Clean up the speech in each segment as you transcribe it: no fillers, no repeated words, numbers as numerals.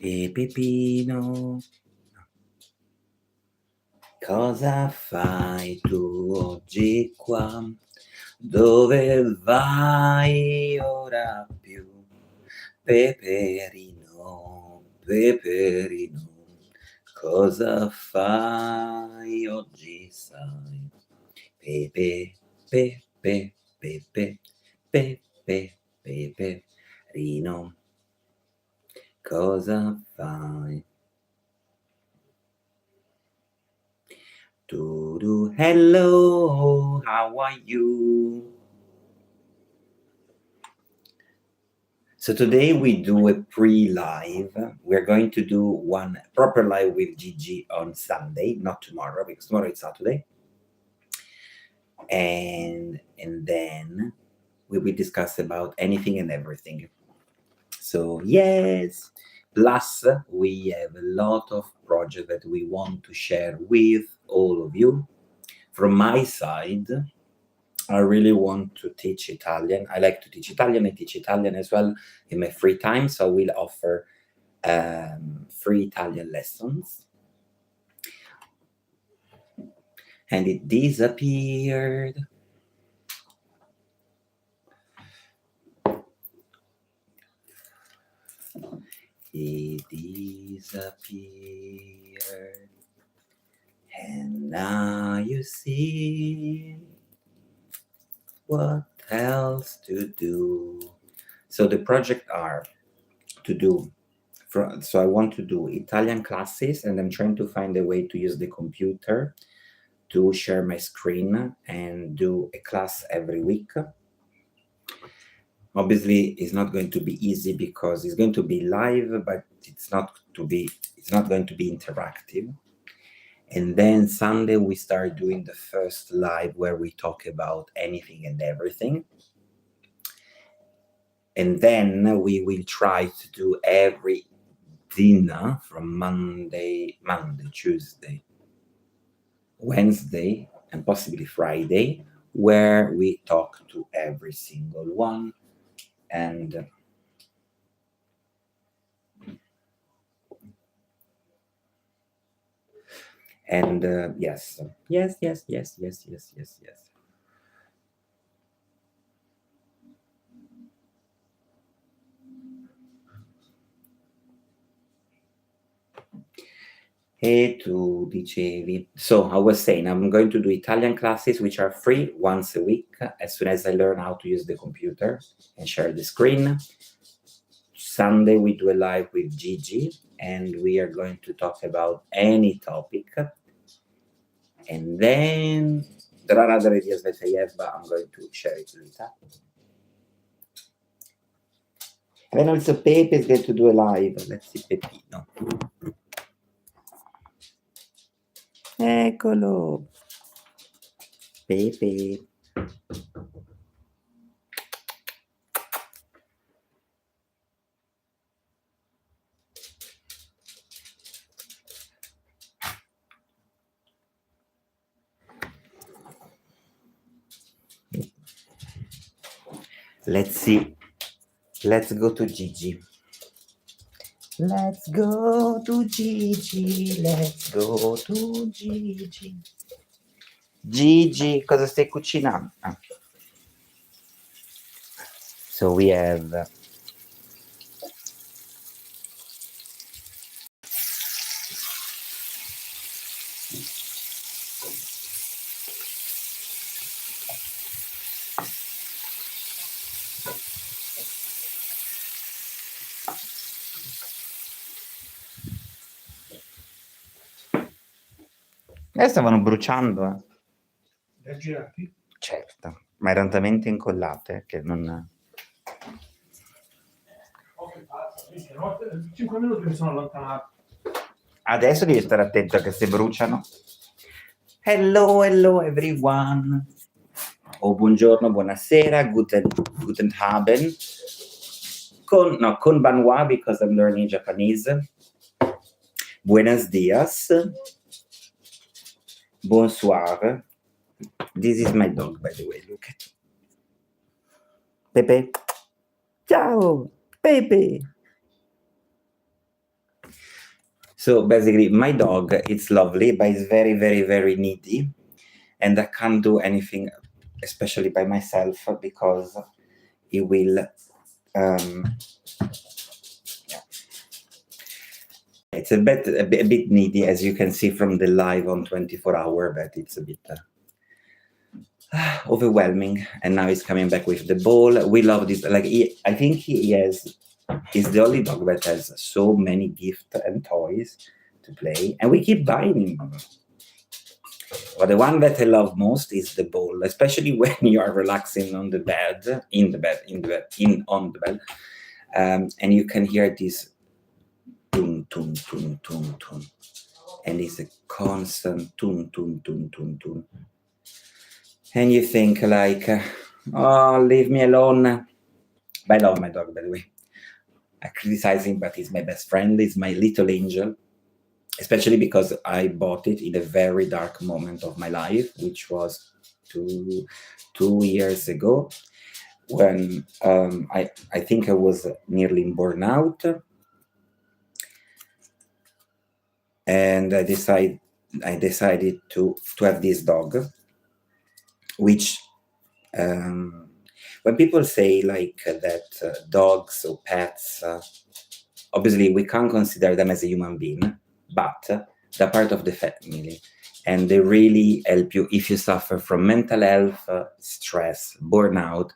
E Pepino, cosa fai tu oggi qua? Dove vai ora più? Peperino, Peperino, cosa fai oggi sai? Pepe, Pepe, Pepe, Pepe, Peperino, cosa fai? Hello, how are you? So today we do a pre-live. We're going to do one proper live with Gigi on Sunday, not tomorrow, because tomorrow is Saturday. And then we will discuss about anything and everything. So yes, plus we have a lot of projects that we want to share with all of you. From my side, I really want to teach Italian. I like to teach Italian. I teach Italian as well in my free time. So I will offer free Italian lessons. And it disappeared. It disappeared. And now you see what else to do. So the project are to do, so I want to do Italian classes, and I'm trying to find a way to use the computer to share my screen and do a class every week. Obviously, it's not going to be easy because it's going to be live, but it's not going to be interactive. And then Sunday we start doing the first live where we talk about anything and everything. And then we will try to do every dinner from Monday, Tuesday, Wednesday, and possibly Friday, where we talk to every single one. And yes. E tu dicevi. So I was saying I'm going to do Italian classes, which are free once a week, as soon as I learn how to use the computer and share the screen. Sunday we do a live with Gigi, and we are going to talk about any topic. And then there are other ideas that I have, but I'm going to share it later. And then also Pepe is going to do a live. Let's see Pepino. Eccolo. Pepe. Let's see. Let's go to Gigi. Let's go to Gigi. Let's go to Gigi. Gigi, cosa stai cucinando? So we have stavano bruciando. Le hai girati? Certo, ma erano talmente incollate che non... Ok, pazzo. 5 minuti mi sono allontanato. Adesso devi stare attento che se bruciano. Hello everyone. Buongiorno, buonasera, guten Abend. Con banwa because I'm learning Japanese. Buenos dias. Bonsoir. This is my dog, by the way. Look at Pepe. Ciao, Pepe. So basically, my dog, it's lovely, but it's very, very, very needy. And I can't do anything, especially by myself, because it will... It's a bit needy, as you can see from the live on 24 hour, but it's a bit overwhelming. And now he's coming back with the ball. We love this. Like, I think he's the only dog that has so many gifts and toys to play, and we keep buying him. But the one that I love most is the ball, especially when you are relaxing on the bed, on the bed, and you can hear this tun tun tun tun tun, and it's a constant tun tun tun tun tun, and you think like, oh, leave me alone. But I love my dog, by the way. I criticize him, but he's my best friend. He's my little angel, especially because I bought it in a very dark moment of my life, which was two years ago, when I think I was nearly in burnout. And I decided to have this dog, which when people say like that dogs or pets, obviously we can't consider them as a human being, but they're part of the family, and they really help you if you suffer from mental health, stress, burnout.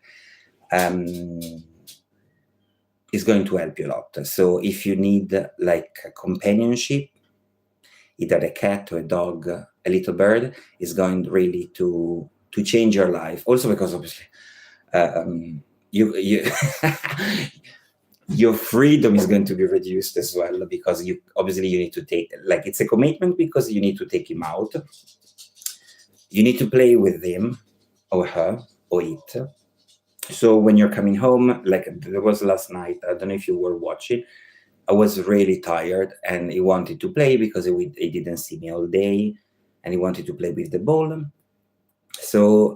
It's going to help you a lot. So if you need like companionship, either a cat or a dog, a little bird, is going really to change your life. Also because obviously you your freedom is going to be reduced as well, because you need to take, like, it's a commitment, because you need to take him out. You need to play with him or her or it. So when you're coming home, like there was last night, I don't know if you were watching, I was really tired, and he wanted to play because he didn't see me all day, and he wanted to play with the ball. So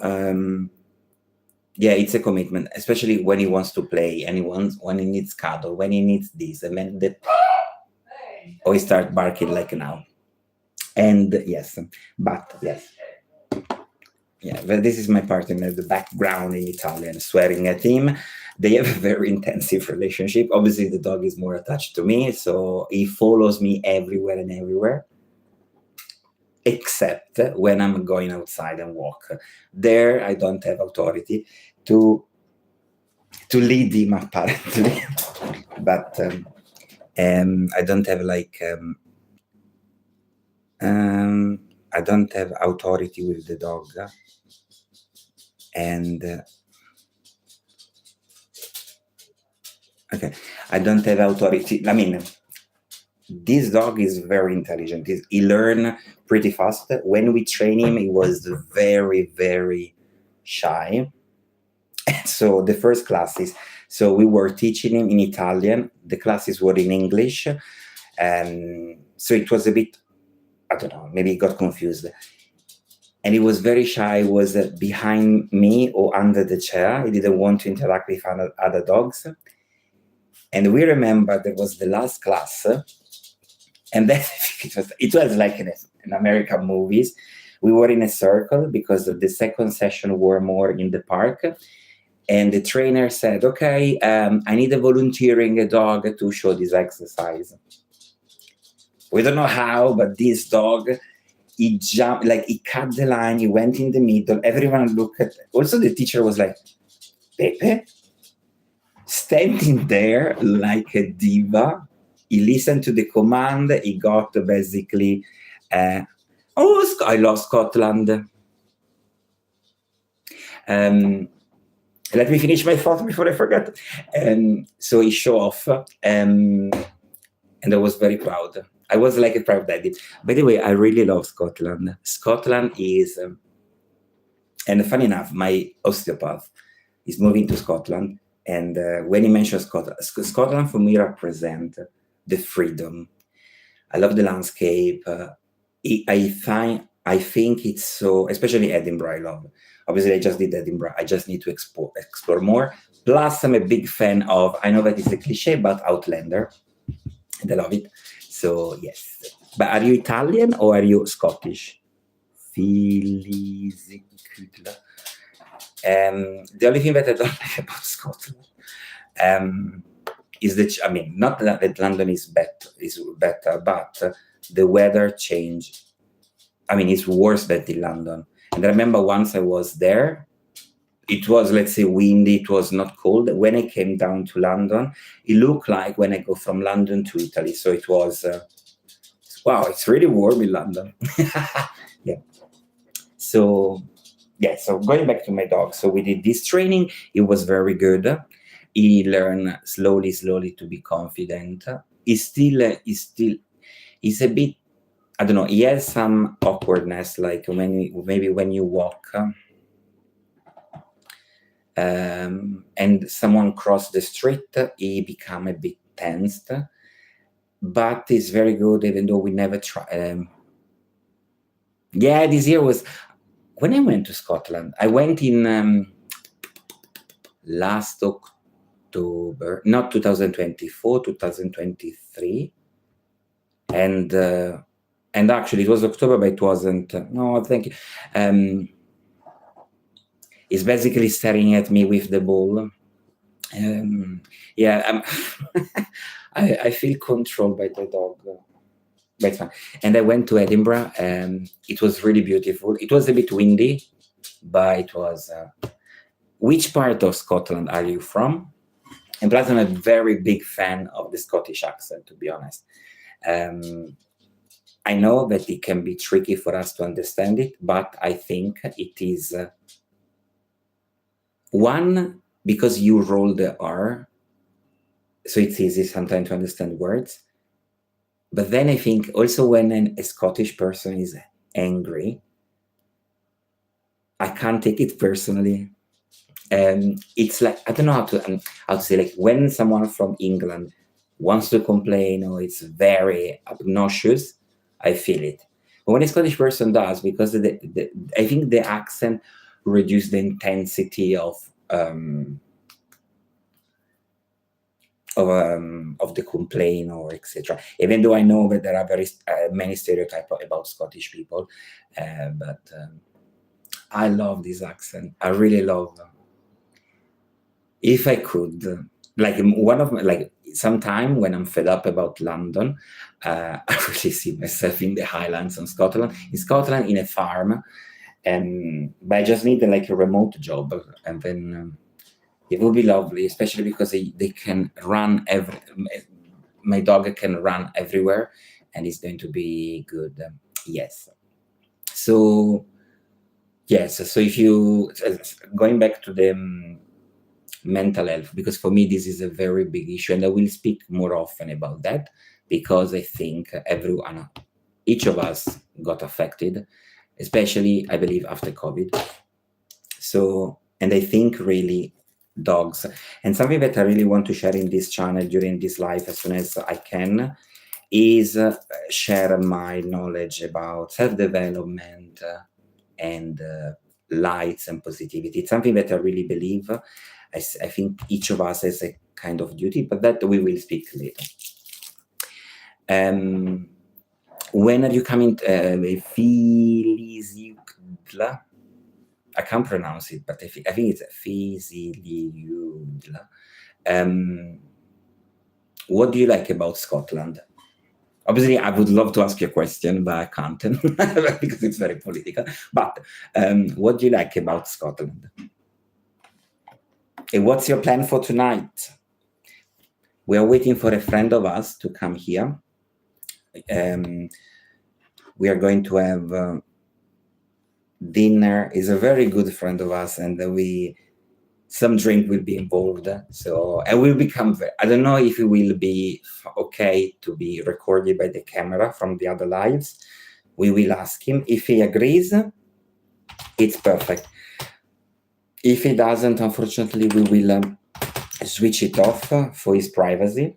yeah, it's a commitment, especially when he wants to play, and when he needs cuddle, when he needs this, and then he starts barking like now. And yes, but yes. Yeah, but this is my partner in the background in Italian, swearing at him. They have a very intensive relationship. Obviously, the dog is more attached to me, so he follows me everywhere and everywhere, except when I'm going outside and walk. There, I don't have authority to lead him, apparently. But I don't have like... I don't have authority with the dog, and okay, I don't have authority. I mean, this dog is very intelligent. He learned pretty fast. When we train him, he was very, very shy. So the first classes, so we were teaching him in Italian. The classes were in English, and so it was a bit, I don't know, maybe he got confused. And he was very shy. He was behind me or under the chair. He didn't want to interact with other dogs. And we remember there was the last class, and then it was like in American movies. We were in a circle because the second session were more in the park. And the trainer said, okay, I need a volunteering a dog to show this exercise. We don't know how, but this dog, he jumped, like he cut the line, he went in the middle, everyone looked at, also the teacher was like, Pepe, standing there like a diva. He listened to the command, he got basically, I love Scotland. Let me finish my thought before I forget. So he showed off, and I was very proud. I was like a proud daddy. By the way, I really love Scotland. Scotland is, and funny enough, my osteopath is moving to Scotland. And when he mentioned Scotland, Scotland for me represents the freedom. I love the landscape. I think it's so, especially Edinburgh, I love. Obviously, I just did Edinburgh. I just need to explore more. Plus, I'm a big fan of, I know that it's a cliche, but Outlander. And I love it. So yes. But are you Italian or are you Scottish? Filisicula. The only thing that I don't like about Scotland is that, I mean, not that London is better, but the weather change. I mean, it's worse than in London. And I remember once I was there, it was, let's say, windy, it was not cold. When I came down to London, it looked like when I go from London to Italy. So it was, wow, it's really warm in London. Yeah. So, yeah, so going back to my dog. So we did this training. It was very good. He learned slowly to be confident. He's a bit, I don't know, he has some awkwardness, like maybe when you walk and someone crossed the street, he become a bit tensed. But it's very good, even though we never try. Yeah, this year was when I went to Scotland. I went in last October, not 2024, 2023, and actually it was October, but it wasn't. No, thank you. He's basically staring at me with the ball. Yeah, I feel controlled by the dog. But it's fine. And I went to Edinburgh, and it was really beautiful. It was a bit windy, but it was. Which part of Scotland are you from? And plus, I'm a very big fan of the Scottish accent, to be honest. I know that it can be tricky for us to understand it, but I think it is one, because you roll the R, so it's easy sometimes to understand words. But then I think also when a Scottish person is angry, I can't take it personally. It's like, I don't know how to say, like when someone from England wants to complain or it's very obnoxious, I feel it. But when a Scottish person does, because I think the accent reduces the intensity of the complaint or etc. Even though I know that there are very many stereotypes about Scottish people, but I love this accent. I really love them. If I could, like sometime when I'm fed up about London, I really see myself in the Highlands in Scotland, in a farm, but I just need like a remote job, and then it would be lovely, especially because they can run my dog can run everywhere, and it's going to be good. Yes. So yes. So if you going back to the mental health, because for me this is a very big issue, and I will speak more often about that, because I think each of us got affected, especially I believe after COVID. So, and I think really dogs, and something that I really want to share in this channel during this live as soon as I can is share my knowledge about self-development and lights and positivity. It's something that I really believe. I think each of us has a kind of duty, but that we will speak later. When are you coming? Filisicula? I can't pronounce it, but I think it's Filisicula. What do you like about Scotland? Obviously, I would love to ask you a question, but I can't because it's very political. But what do you like about Scotland? And what's your plan for tonight? We are waiting for a friend of us to come here. We are going to have dinner. He's a very good friend of us, and some drink will be involved. So I will become. I don't know if it will be okay to be recorded by the camera from the other lives. We will ask him. If he agrees, it's perfect. If he doesn't, unfortunately, we will switch it off for his privacy.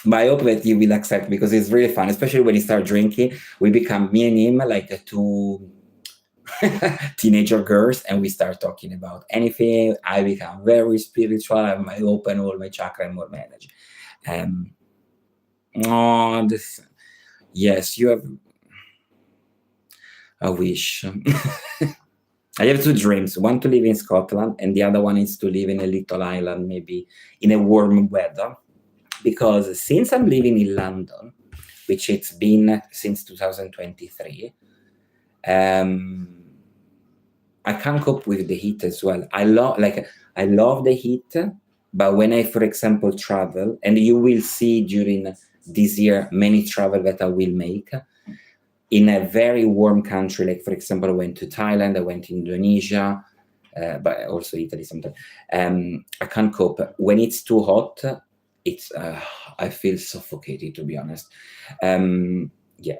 But I hope that he will accept, because it's really fun, especially when he starts drinking. We become, me and him, like two teenager girls, and we start talking about anything. I become very spiritual. I open all my chakra and more manage. Yes, you have. I wish. I have two dreams. One to live in Scotland, and the other one is to live in a little island, maybe in a warm weather. Because since I'm living in London, which it's been since 2023, I can't cope with the heat as well. I love the heat, but when I, for example, travel, and you will see during this year many travel that I will make in a very warm country, like for example, I went to Thailand, I went to Indonesia, but also Italy sometimes. I can't cope when it's too hot. It's I feel suffocated, to be honest. Yeah.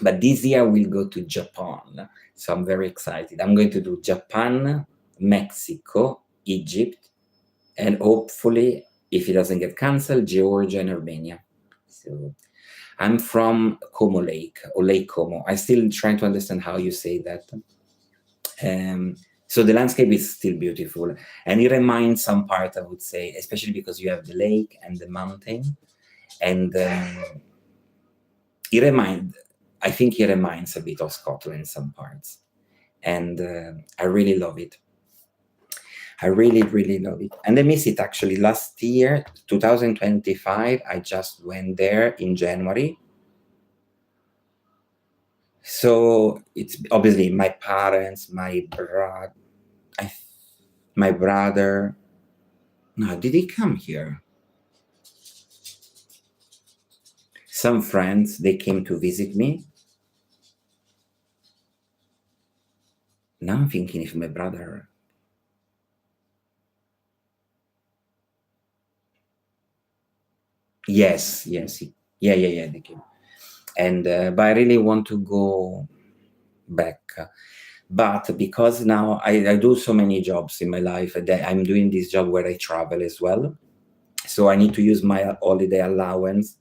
But this year we'll go to Japan, so I'm very excited. I'm going to do Japan, Mexico, Egypt, and hopefully, if it doesn't get cancelled, Georgia and Armenia. So I'm from Como Lake, or Lake Como. I'm still trying to understand how you say that. So the landscape is still beautiful, and it reminds some part, I would say, especially because you have the lake and the mountain, and I think it reminds a bit of Scotland in some parts, and I really love it. I really, really love it. And I miss it actually. Last year, 2025, I just went there in January. So it's obviously my parents, my brother. No, did he come here? Some friends, they came to visit me. Now I'm thinking if my brother. Yes. Yeah, they came. And but I really want to go back. But because now I do so many jobs in my life, that I'm doing this job where I travel as well. So I need to use my holiday allowance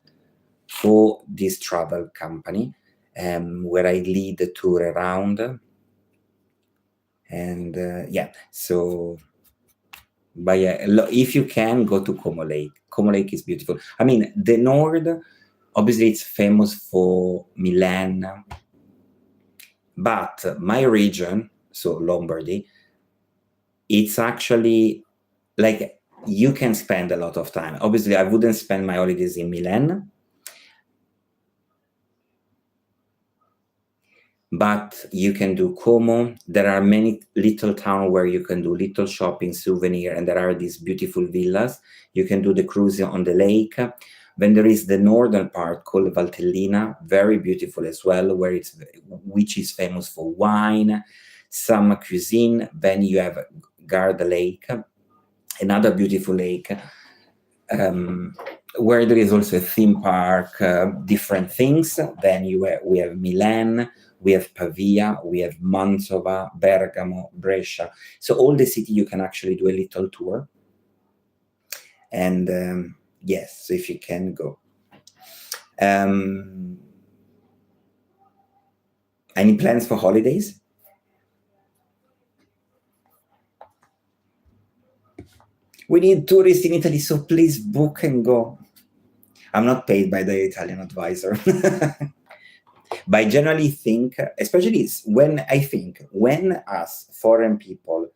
for this travel company, where I lead the tour around. And yeah, so, but yeah, if you can go to Como Lake. Como Lake is beautiful. I mean, the north, obviously it's famous for Milan, but my region, so Lombardy, it's actually like you can spend a lot of time. Obviously, I wouldn't spend my holidays in Milan, but you can do Como. There are many little towns where you can do little shopping, souvenir, and there are these beautiful villas. You can do the cruising on the lake. Then there is the northern part called Valtellina, very beautiful as well, which is famous for wine, some cuisine. Then you have Garda Lake, another beautiful lake, where there is also a theme park, different things. Then we have Milan, we have Pavia, we have Mantova, Bergamo, Brescia. So all the city you can actually do a little tour. And yes, so if you can go. Any plans for holidays? We need tourists in Italy, so please book and go. I'm not paid by the Italian advisor. But I generally think, especially when us foreign people,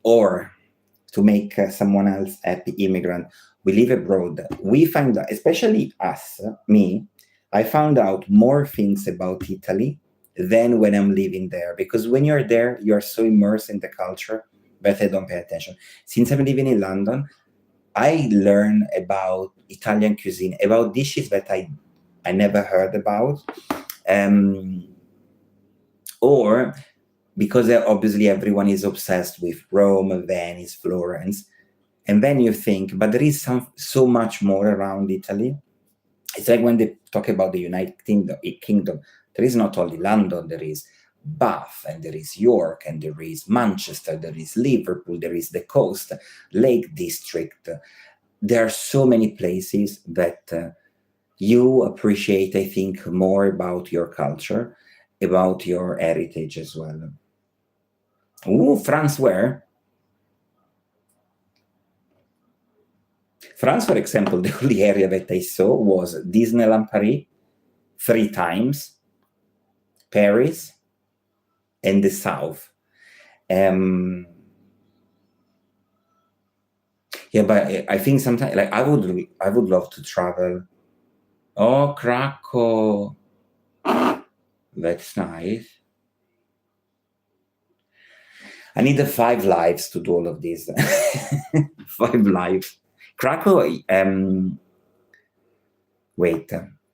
or to make someone else happy, immigrant, we live abroad, we find out, especially me, I found out more things about Italy than when I'm living there. Because when you're there, you're so immersed in the culture that I don't pay attention. Since I'm living in London, I learn about Italian cuisine, about dishes that I never heard about. Or because obviously everyone is obsessed with Rome, Venice, Florence. And then you think, but there is so much more around Italy. It's like when they talk about the United Kingdom, there is not only London, there is Bath, and there is York, and there is Manchester, there is Liverpool, there is the coast, Lake District. There are so many places that you appreciate, I think, more about your culture, about your heritage as well. Ooh, France where? France, for example, the only area that I saw was Disneyland Paris, 3 times, Paris and the South. Yeah, but I think sometimes, like, I would love to travel. Oh, Krakow. That's nice. I need the 5 lives to do all of this. 5 lives. Krakow, wait.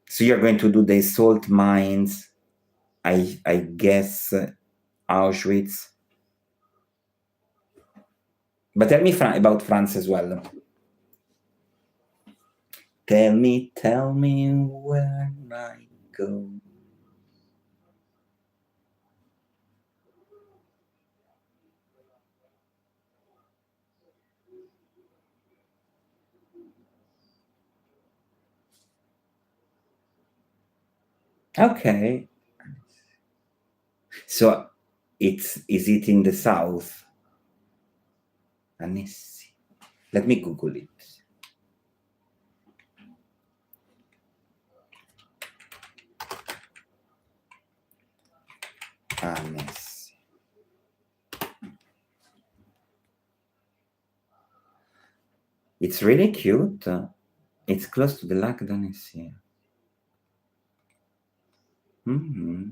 So you're going to do the salt mines, I guess, Auschwitz. But tell me about France as well. Tell me where I go. Okay. So is it in the south? Annecy. Let me Google it. Annecy. It's really cute. It's close to the Lac d'Annecy. Mm-hmm.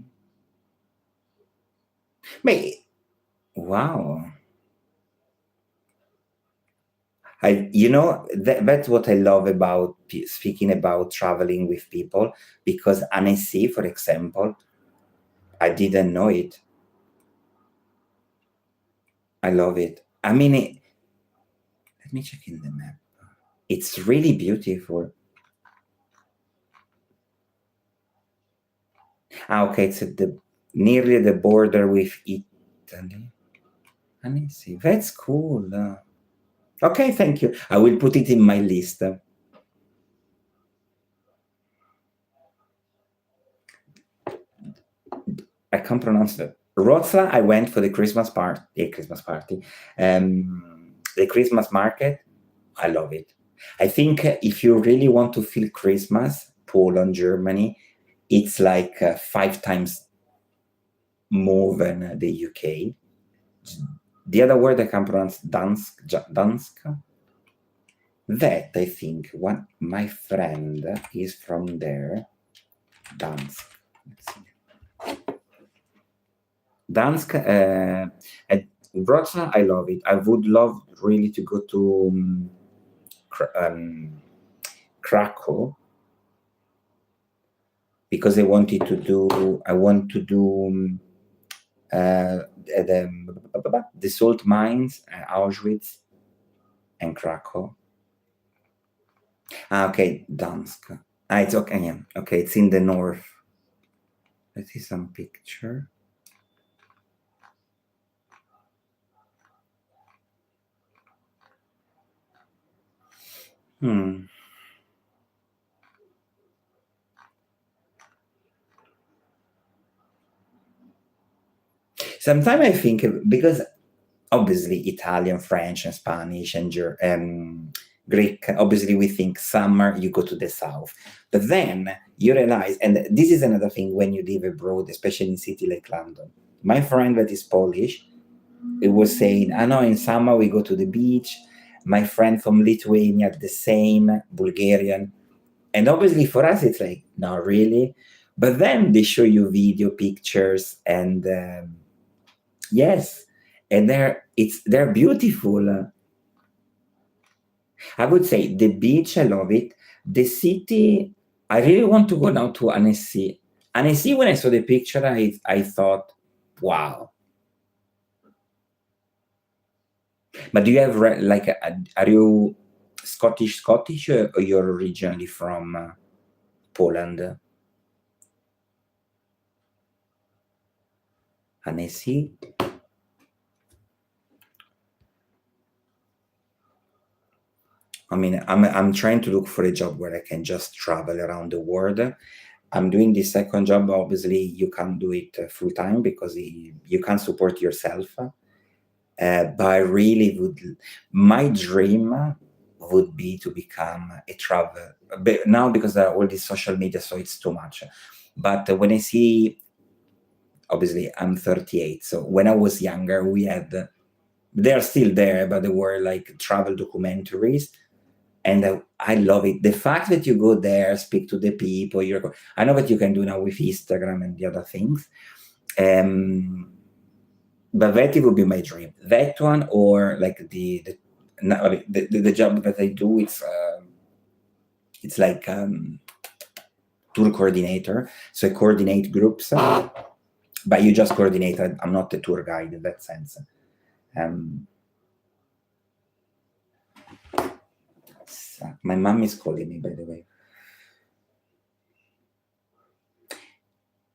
Wow. That's what I love about speaking about traveling with people, because Annecy, for example, I didn't know it. I love it. I mean, let me check in the map. It's really beautiful. Okay, it's at nearly the border with Italy. Annecy, that's cool. Okay, thank you. I will put it in my list. I can't pronounce it. Wrocław, I went for the Christmas party. The Christmas market. I love it. I think if you really want to feel Christmas, Poland, Germany, it's like 5 times more than the UK. The other word I can pronounce, Dansk. That I think my friend is from there. Dansk. Let's see. Dansk, Wrocław, I love it. I would love really to go to Krakow, because I want to do the salt mines, Auschwitz and Krakow. Okay, Dansk. It's okay. Yeah. Okay, it's in the north. Let's see some picture. Sometimes I think, because obviously Italian, French, and Spanish, and Greek, obviously we think summer you go to the south, but then you realize, and this is another thing when you live abroad, especially in a city like London. My friend that is Polish, it was saying, I know in summer we go to the beach. My friend from Lithuania, the same, Bulgarian. And obviously for us, it's like, not really. But then they show you video pictures, and yes, and they're beautiful. I would say the beach, I love it. The city, I really want to go now to Annecy. Annecy, when I saw the picture, I thought, wow. But do you have are you Scottish, or you're originally from Poland? Annecy? I mean, I'm trying to look for a job where I can just travel around the world. I'm doing this second job. Obviously, you can't do it full time because you can't support yourself. But I really would. My dream would be to become a traveler. But now, because there are all these social media, so it's too much. But when I see, obviously I'm 38, so when I was younger, we had, they're still there, but they were like travel documentaries, and I love it. The fact that you go there, speak to the people, I know what you can do now with Instagram and the other things. But that would be my dream. That one, or like the job that I do, it's like tour coordinator. So I coordinate groups, but you just coordinate. I'm not a tour guide in that sense. My mom is calling me, by the way.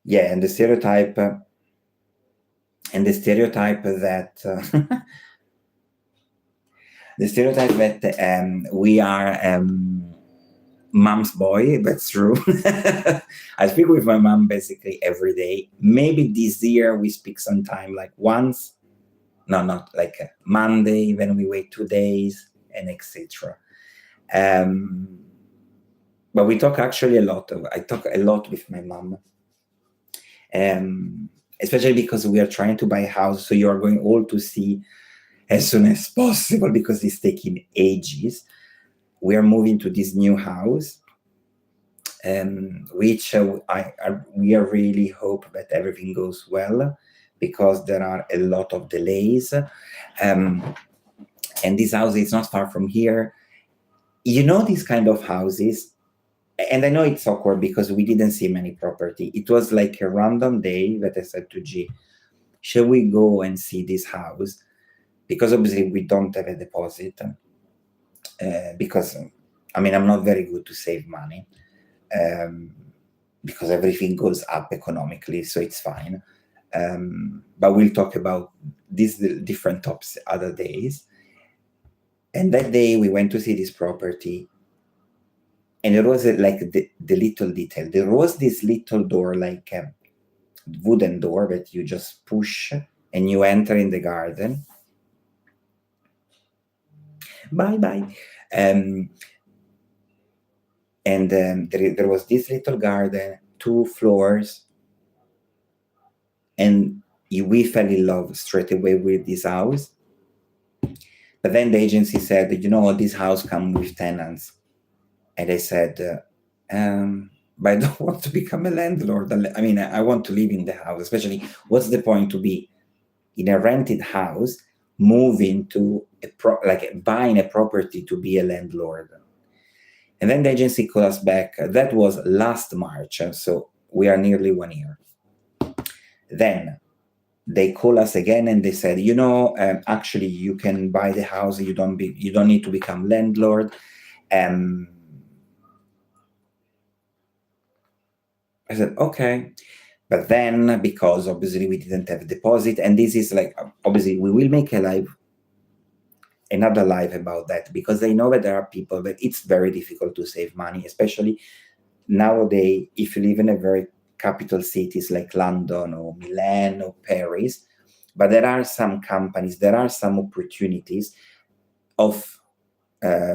Yeah, and the stereotype that the stereotype that we are mom's boy. That's true. I speak with my mom basically every day. Maybe this year we speak sometime like once. No, not like Monday, then we wait 2 days, and etc. But we talk actually a lot. I talk a lot with my mom, especially because we are trying to buy a house. So you are going all to see as soon as possible because it's taking ages. We are moving to this new house, which we are really hope that everything goes well, because there are a lot of delays. And this house is not far from here. You know, these kind of houses, and I know it's awkward because we didn't see many property. It was like a random day that I said to G, shall we go and see this house? Because obviously we don't have a deposit. Because, I mean, I'm not very good to save money, because everything goes up economically, so it's fine. But we'll talk about these different topics other days. And that day we went to see this property, and there was like the little detail. There was this little door, like a wooden door that you just push and you enter in the garden. Bye. And there was this little garden, 2 floors, and we fell in love straight away with this house. But then the agency said, this house comes with tenants. And I said, but I don't want to become a landlord. I mean, I want to live in the house, especially what's the point to be in a rented house, moving to buying a property to be a landlord. And then the agency called us back. That was last March, so we are nearly 1 year. Then they call us again and they said, actually you can buy the house. You don't need to become landlord. I said, okay. But then, because obviously we didn't have a deposit, and this is like, obviously we will make another live about that, because I know that there are people that it's very difficult to save money, especially nowadays, if you live in a very capital cities like London or Milan or Paris. But there are some companies, there are some opportunities of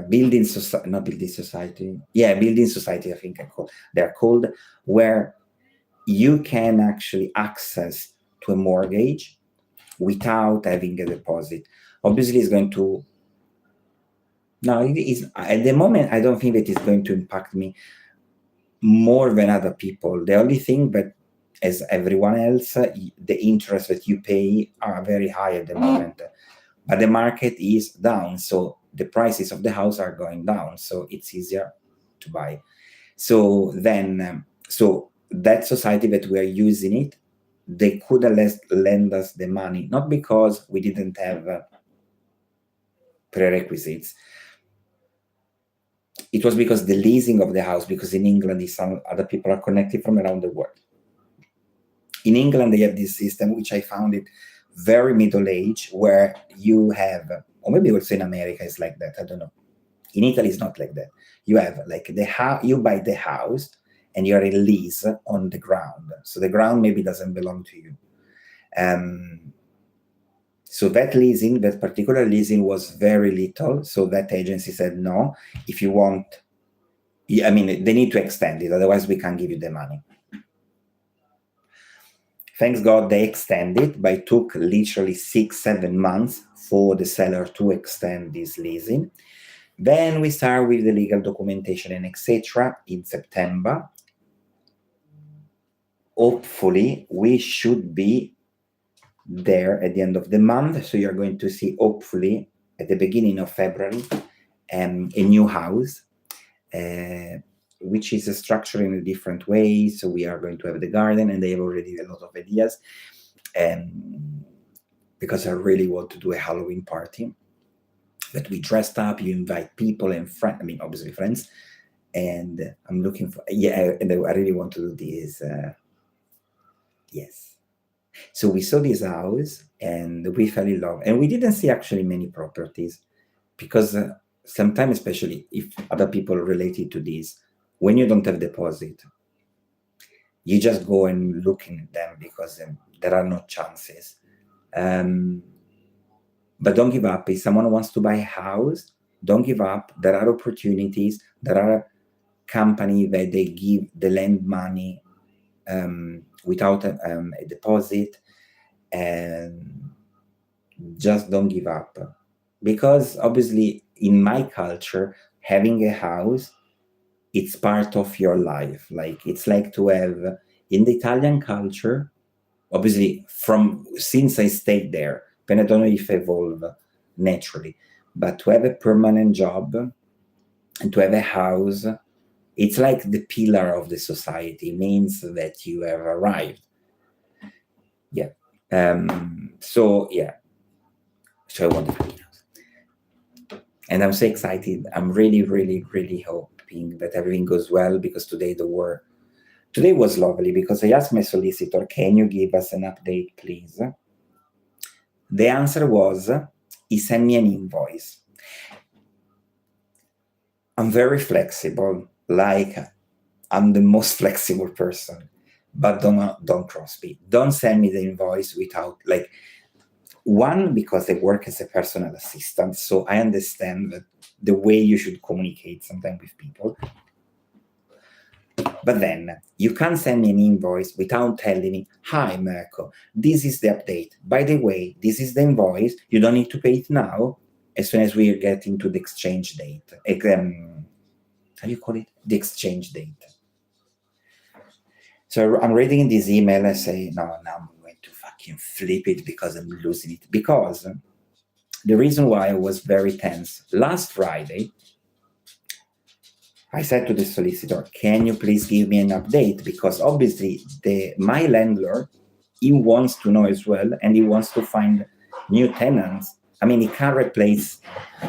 building society, I think they're called, where you can actually access to a mortgage without having a deposit. Obviously, it's going to. No, it is at the moment. I don't think that it's going to impact me more than other people. The only thing that, as everyone else, the interest that you pay are very high at the moment. But the market is down, so the prices of the house are going down, so it's easier to buy. So then, that society that we are using it, they could lend us the money, not because we didn't have prerequisites. It was because the leasing of the house, because in England, some other people are connected from around the world. In England, they have this system, which I found it very middle-aged, where you have, or maybe also in America it's like that, I don't know. In Italy, it's not like that. You have like you buy the house and you're in lease on the ground. So the ground maybe doesn't belong to you. So that particular leasing was very little. So that agency said, no, if you want, they need to extend it. Otherwise we can't give you the money. Thanks God they extended, but it took literally 6-7 months for the seller to extend this leasing. Then we start with the legal documentation and etc. in September. Hopefully, we should be there at the end of the month. So you're going to see, hopefully, at the beginning of February, a new house, which is structured in a different way. So we are going to have the garden, and they have already a lot of ideas. Because I really want to do a Halloween party that we dressed up, you invite people and friends, I mean, obviously friends. And I'm looking for, and I really want to do this. Yes. So we saw this house and we fell in love. And we didn't see actually many properties because sometimes, especially if other people related to this, when you don't have deposit, you just go and look in them because there are no chances. But don't give up. If someone wants to buy a house, don't give up. There are opportunities. There are companies that they give the land money without a deposit, and just don't give up. Because obviously in my culture, having a house, it's part of your life. Like it's like to have, in the Italian culture, obviously since I stayed there, and I don't know if evolve naturally, but to have a permanent job and to have a house, it's like the pillar of the society. It means that you have arrived. Yeah. So I want the house. And I'm so excited. I'm really, really, really hoping that everything goes well, because today was lovely, because I asked my solicitor, can you give us an update, please? The answer was, he sent me an invoice. I'm very flexible, like I'm the most flexible person, but don't cross me. Don't send me the invoice without, like, one, because I work as a personal assistant, so I understand that the way you should communicate sometimes with people. But then you can't send me an invoice without telling me, hi, Mirko, this is the update. By the way, this is the invoice. You don't need to pay it now. As soon as we get into the exchange date. How do you call it? The exchange date. So I'm reading this email and say, no, now I'm going to fucking flip it because I'm losing it. Because the reason why I was very tense, last Friday, I said to the solicitor, can you please give me an update? Because obviously my landlord, he wants to know as well, and he wants to find new tenants. I mean, he can't replace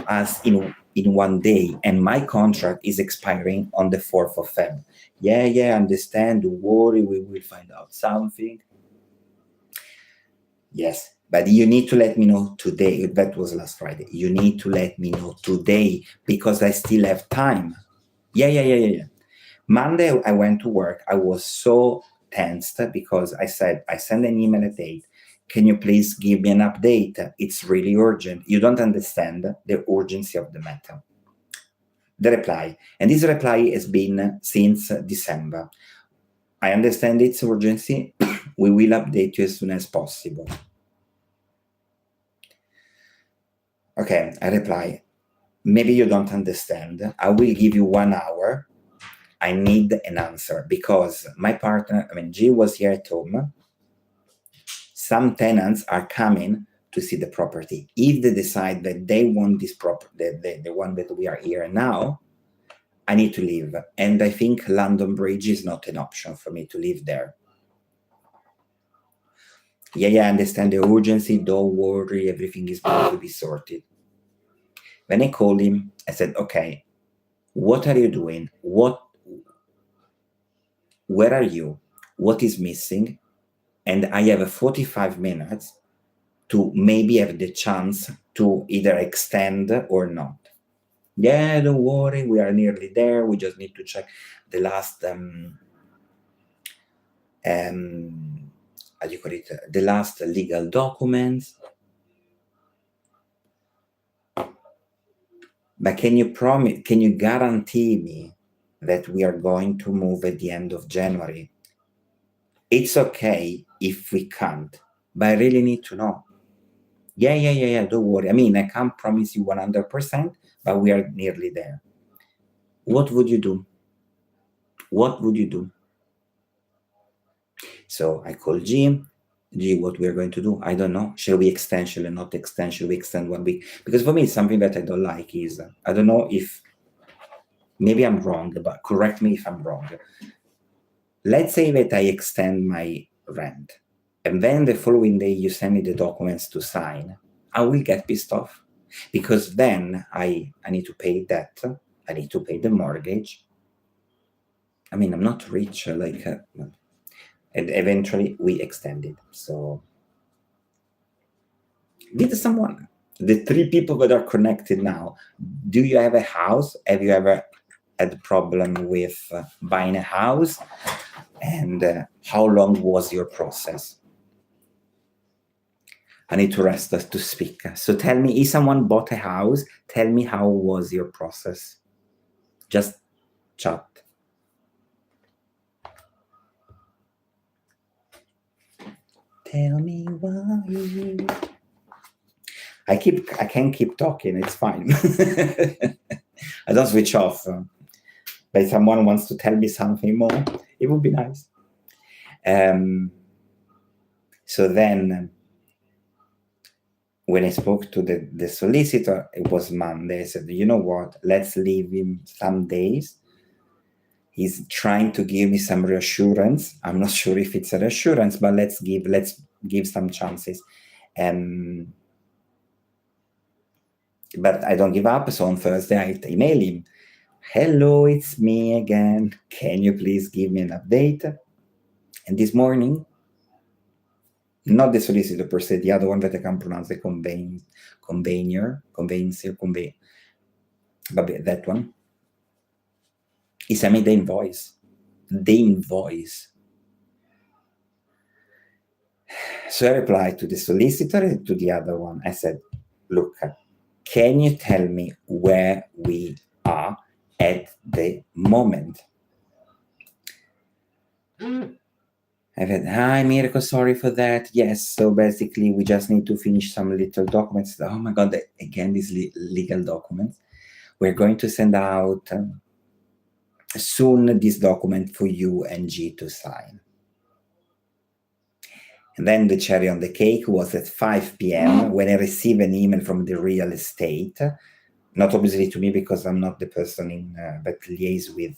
us in one day, and my contract is expiring on the 4th of Feb. Yeah, I understand. Don't worry, we will find out something. Yes, but you need to let me know today. That was last Friday. You need to let me know today, because I still have time. Yeah. Monday, I went to work. I was so tensed because I said, I sent an email at 8. Can you please give me an update? It's really urgent. You don't understand the urgency of the matter. The reply. And this reply has been since December. I understand its urgency. We will update you as soon as possible. Okay, I reply. Maybe you don't understand. I will give you 1 hour. I need an answer, because my partner, G was here at home. Some tenants are coming to see the property. If they decide that they want this property, the one that we are here now, I need to leave. And I think London Bridge is not an option for me to live there. Yeah, I understand the urgency. Don't worry, everything is going to be sorted. When I called him, I said, okay, what are you doing? Where are you? What is missing? And I have 45 minutes to maybe have the chance to either extend or not. Yeah, don't worry, we are nearly there. We just need to check the last, the last legal documents. But can you guarantee me that we are going to move at the end of January? It's okay if we can't, but I really need to know. Yeah, don't worry. I mean, I can't promise you 100%, but we are nearly there. What would you do? What would you do? So I call G, what we're going to do? I don't know. Shall we extend, shall we not extend? Shall we extend 1 week? Because for me, something that I don't like is, I don't know if, maybe I'm wrong, but correct me if I'm wrong. Let's say that I extend my rent, and then the following day you send me the documents to sign. I will get pissed off, because then I need to pay debt, I need to pay the mortgage. I mean, I'm not rich, and eventually we extended. So did someone, the 3 people that are connected now, do you have a house? Have you ever had a problem with buying a house? And how long was your process? I need to rest us to speak. So tell me, if someone bought a house, tell me how was your process? Just chat. Tell me why. I can't keep talking, it's fine. I don't switch off. But if someone wants to tell me something more, it would be nice. So then, when I spoke to the solicitor, it was Monday. I said, you know what, let's leave him some days. He's trying to give me some reassurance. I'm not sure if it's a reassurance, but let's give some chances. But I don't give up. So on Thursday, I email him. Hello, it's me again. Can you please give me an update? And this morning, not the solicitor per se, the other one that I can't pronounce, the conveyancer, but that one, he sent me the invoice. So I replied to the solicitor and to the other one. I said, look, can you tell me where we are at the moment? I said, hi, Mirko, sorry for that. Yes, so basically we just need to finish some little documents. Oh my God, again, these legal documents. We're going to send out soon this document for you and G to sign. And then the cherry on the cake was at 5 p.m. when I received an email from the real estate, not obviously to me because I'm not the person that liaises with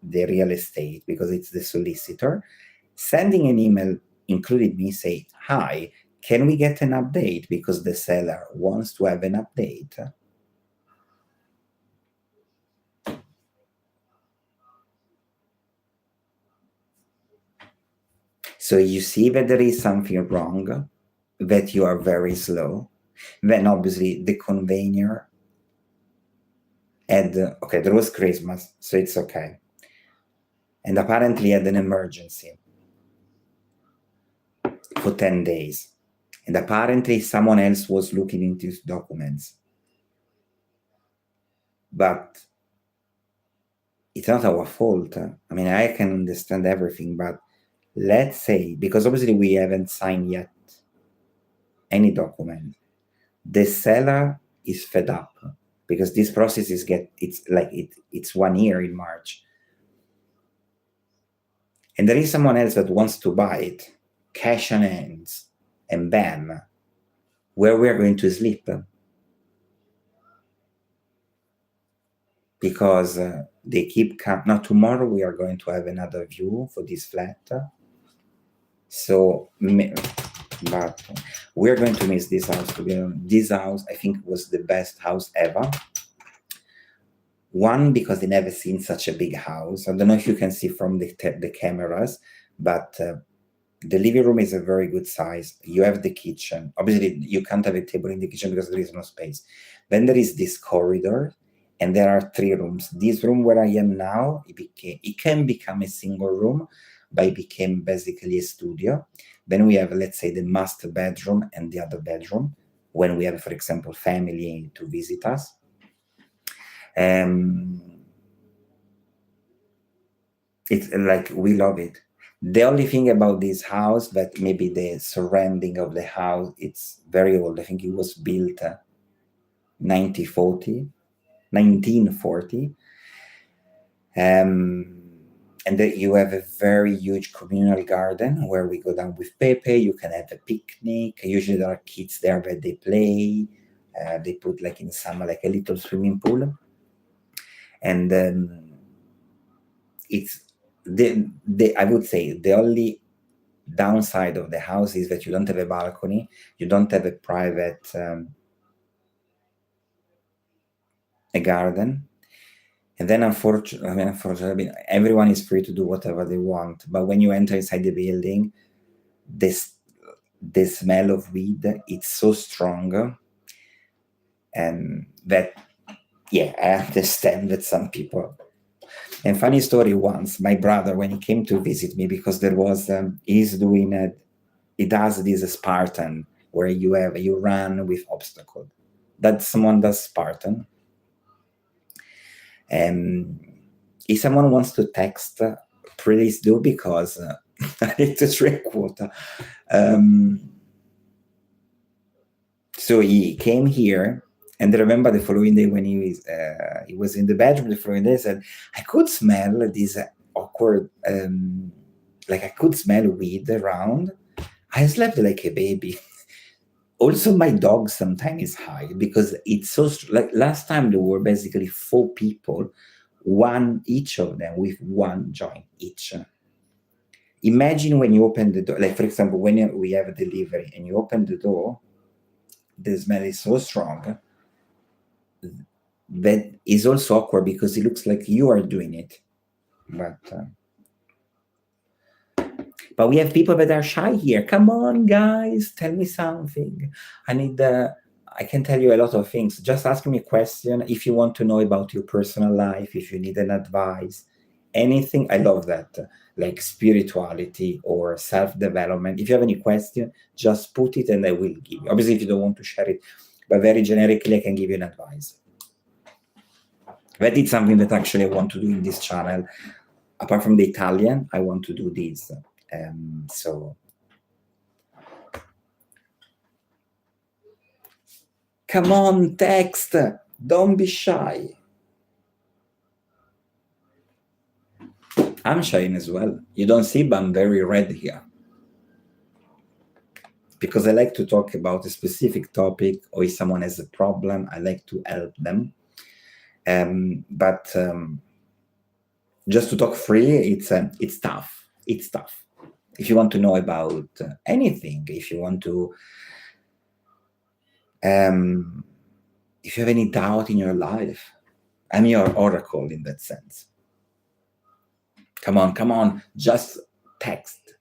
the real estate, because it's the solicitor, sending an email, included me, say, hi, can we get an update because the seller wants to have an update? So you see that there is something wrong, that you are very slow. Then obviously the conveyor had, okay, there was Christmas, so it's okay. And apparently had an emergency for 10 days. And apparently someone else was looking into his documents. But it's not our fault. I mean, I can understand everything, but let's say, because obviously we haven't signed yet any document, the seller is fed up because this process it's 1 year in March. And there is someone else that wants to buy it, cash on hands, and bam, where we're going to sleep. Because they keep now tomorrow we are going to have another view for this flat. So, but we're going to miss this house. This house, I think, was the best house ever. One, because they never seen such a big house. I don't know if you can see from the cameras, but the living room is a very good size. You have the kitchen. Obviously, you can't have a table in the kitchen because there is no space. Then there is this corridor, and there are 3 rooms. This room where I am now, it can become a single room, but it became basically a studio. Then we have, let's say, the master bedroom and the other bedroom, when we have, for example, family to visit us. It's like, we love it. The only thing about this house, that maybe the surrounding of the house, it's very old. I think it was built 1940. And then you have a very huge communal garden where we go down with Pepe. You can have a picnic. Usually there are kids there that they play. They put like in summer like a little swimming pool. And it's I would say the only downside of the house is that you don't have a balcony. You don't have a private a garden. And then unfortunately, everyone is free to do whatever they want. But when you enter inside the building, the smell of weed, it's so strong. And that, yeah, I understand that some people. And funny story, once, my brother, when he came to visit me, because there was, he does this Spartan, where you run with obstacle. That someone does Spartan. And if someone wants to text, please do, because I need to drink water. So he came here, and I remember the following day when he was in the bedroom. The following day, said, I could smell this awkward, like I could smell weed around. I slept like a baby. Also, my dog sometimes is high because it's so like last time there were basically 4 people, one each of them with one joint each. Imagine when you open the door, like for example, when we have a delivery and you open the door, the smell is so strong that is also awkward because it looks like you are doing it. But we have people that are shy here. Come on, guys, tell me something. I can tell you a lot of things. Just ask me a question if you want to know about your personal life, if you need an advice, anything. I love that, like spirituality or self-development. If you have any question, just put it and I will give you. Obviously, if you don't want to share it, but very generically, I can give you an advice. That is something that actually I want to do in this channel. Apart from the Italian, I want to do this. So come on, text, don't be shy. I'm shy as well. You don't see, but I'm very red here because I like to talk about a specific topic, or if someone has a problem, I like to help them. But just to talk free, it's tough. It's tough. If you want to know about anything, if you want to, if you have any doubt in your life, I'm your oracle in that sense. Come on, just text.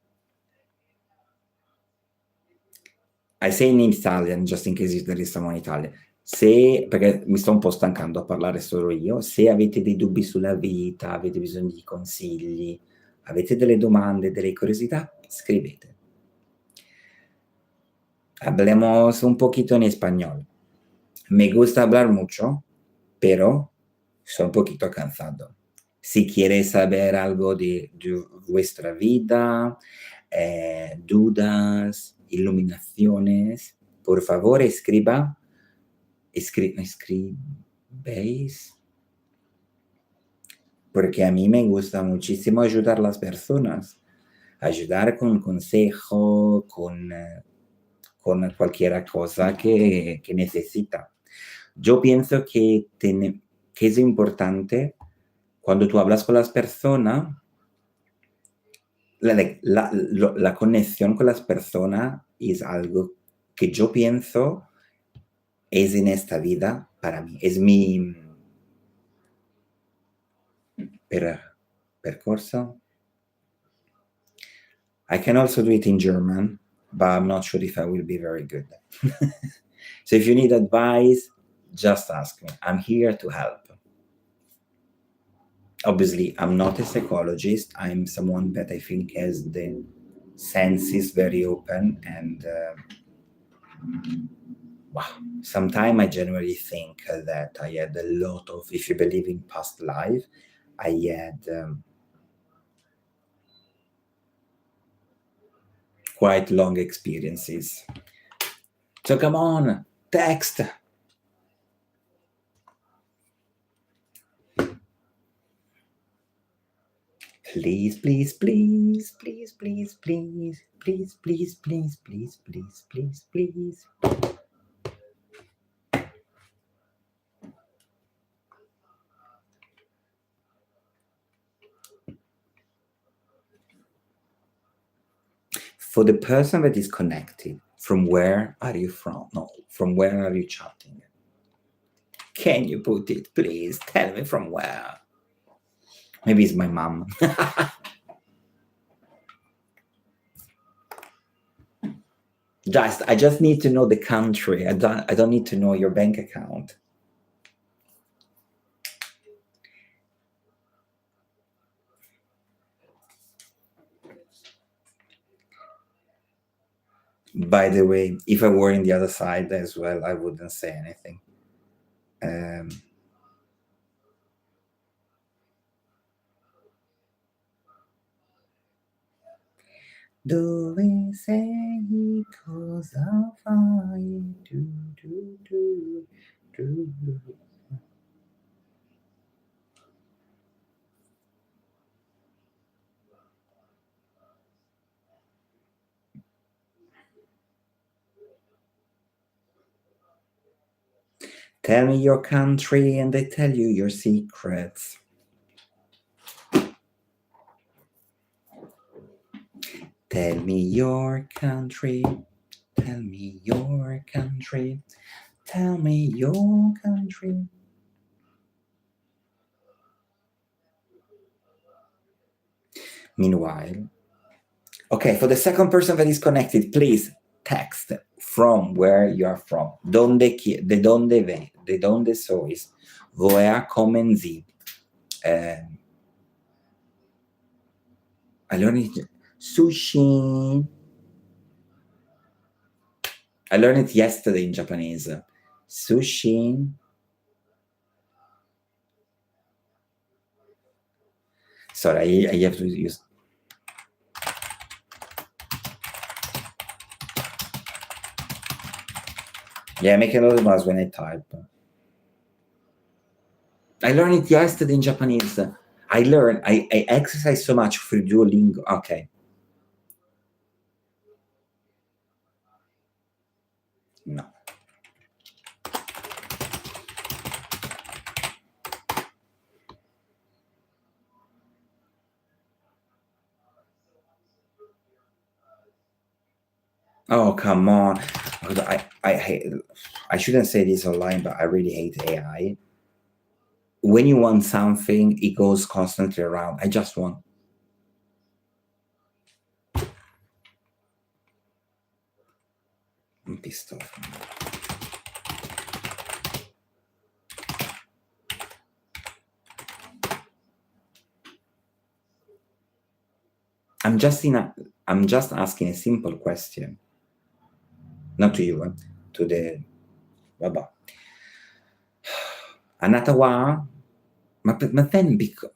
I say in Italian, just in case there is someone Italian. Perché mi sto un po' stancando a parlare solo io, se avete dei dubbi sulla vita, avete bisogno di consigli, avete delle domande, delle curiosità, scrivete. Hablemos un poquito en español. Me gusta hablar mucho, pero soy un poquito cansado. Si quieres saber algo de vuestra vida, dudas, iluminaciones, por favor escribéis, porque a mí me gusta muchísimo ayudar a las personas, ayudar con consejo, con cualquier cosa que necesita. Yo pienso que es importante cuando tú hablas con las personas, la conexión con las personas es algo que yo pienso es en esta vida para mí. Es mi percorso. I can also do it in German, but I'm not sure if I will be very good. So if you need advice, just ask me. I'm here to help. Obviously, I'm not a psychologist. I'm someone that I think has the senses very open, and wow, sometimes I genuinely think that I had a lot of, if you believe in past life, I had quite long experiences. So come on, text. Please, please, please, please, please, please, please, please, please, please, please, please, please. For the person that is connected, from where are you from? No, from where are you chatting? Can you put it, please? Tell me from where. Maybe it's my mom. I just need to know the country. I don't need to know your bank account. By the way, if I were in the other side as well, I wouldn't say anything. Dove sei cosa fai? Do. Tell me your country and they tell you your secrets. Tell me your country. Tell me your country. Tell me your country. Meanwhile, okay, for the second person that is connected, please text from where you are from. De donde sois. Woher kommen Sie? I learned it. Sushi. I learned it yesterday in Japanese. Sushi. Sorry, I have to use. Yeah, make a lot of noise when I type. I learned it yesterday in Japanese. I exercise so much for Duolingo. Okay. No. Oh, come on. I shouldn't say this online, but I really hate AI. When you want something, it goes constantly around. I just want. I'm pissed off. I'm just asking a simple question. Not to you, to the Baba. Anatawa, but then because.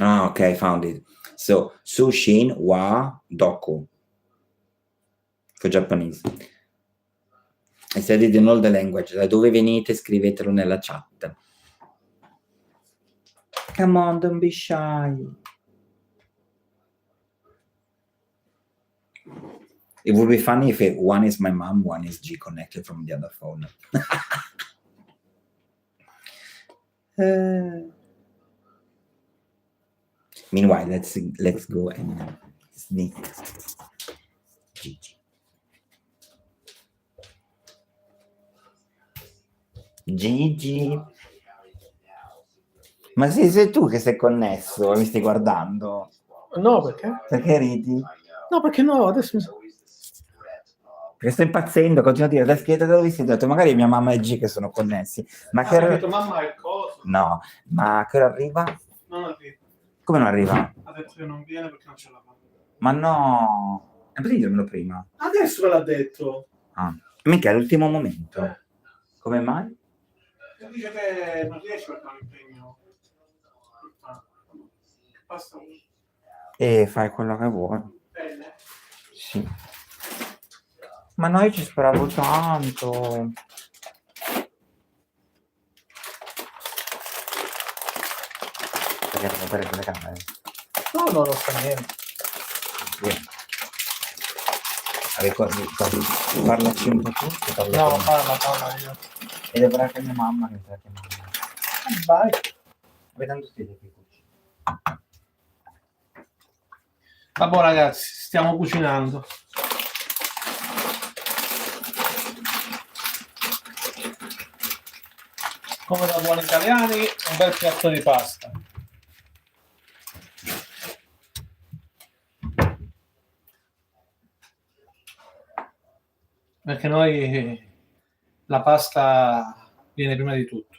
Ah, okay, I found it. So, Sushin wa Doku for Japanese. I said it in all the languages. Da dove venite? Scrivetelo nella chat. Come on, don't be shy. It would be funny if one is my mom, one is G connected from the other phone. Meanwhile, let's go and sneak. Gigi. Gigi. Ma sì, sei tu che sei connesso, mi stai guardando. No, perché? Perché ridi? No, perché no, adesso mi... Perché sto impazzendo, continuo a dire, dai, spiegate dove siete, ho detto, magari mia mamma e G che sono connessi. Ma che ora... tua mamma è cosa? No, ma a che ora arriva? Non arriva. Come non arriva? Ha detto che non viene perché non ce la fa. Ma no, è possibile dirmelo prima? Adesso me l'ha detto. Ah, mica è l'ultimo momento. Come mai? Dice che non riesce perché ha un impegno. Basta. E fai quello che vuoi. Bene. Sì. Ma noi ci speravo tanto. Perché devo fare le camere? No, non fa niente. Parlaci un po' tu. No, parla io. E dovrà che mia mamma che sta chiamando. Vai. Vedendo stile qui cucina. Vabbè ragazzi, stiamo cucinando. Come da buoni italiani, un bel piatto di pasta. Perché noi la pasta viene prima di tutto.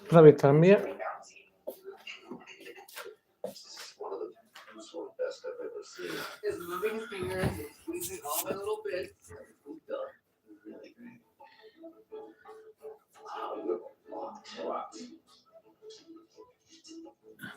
Cosa avete la mia? Is moving his fingers and squeezing all my little bits.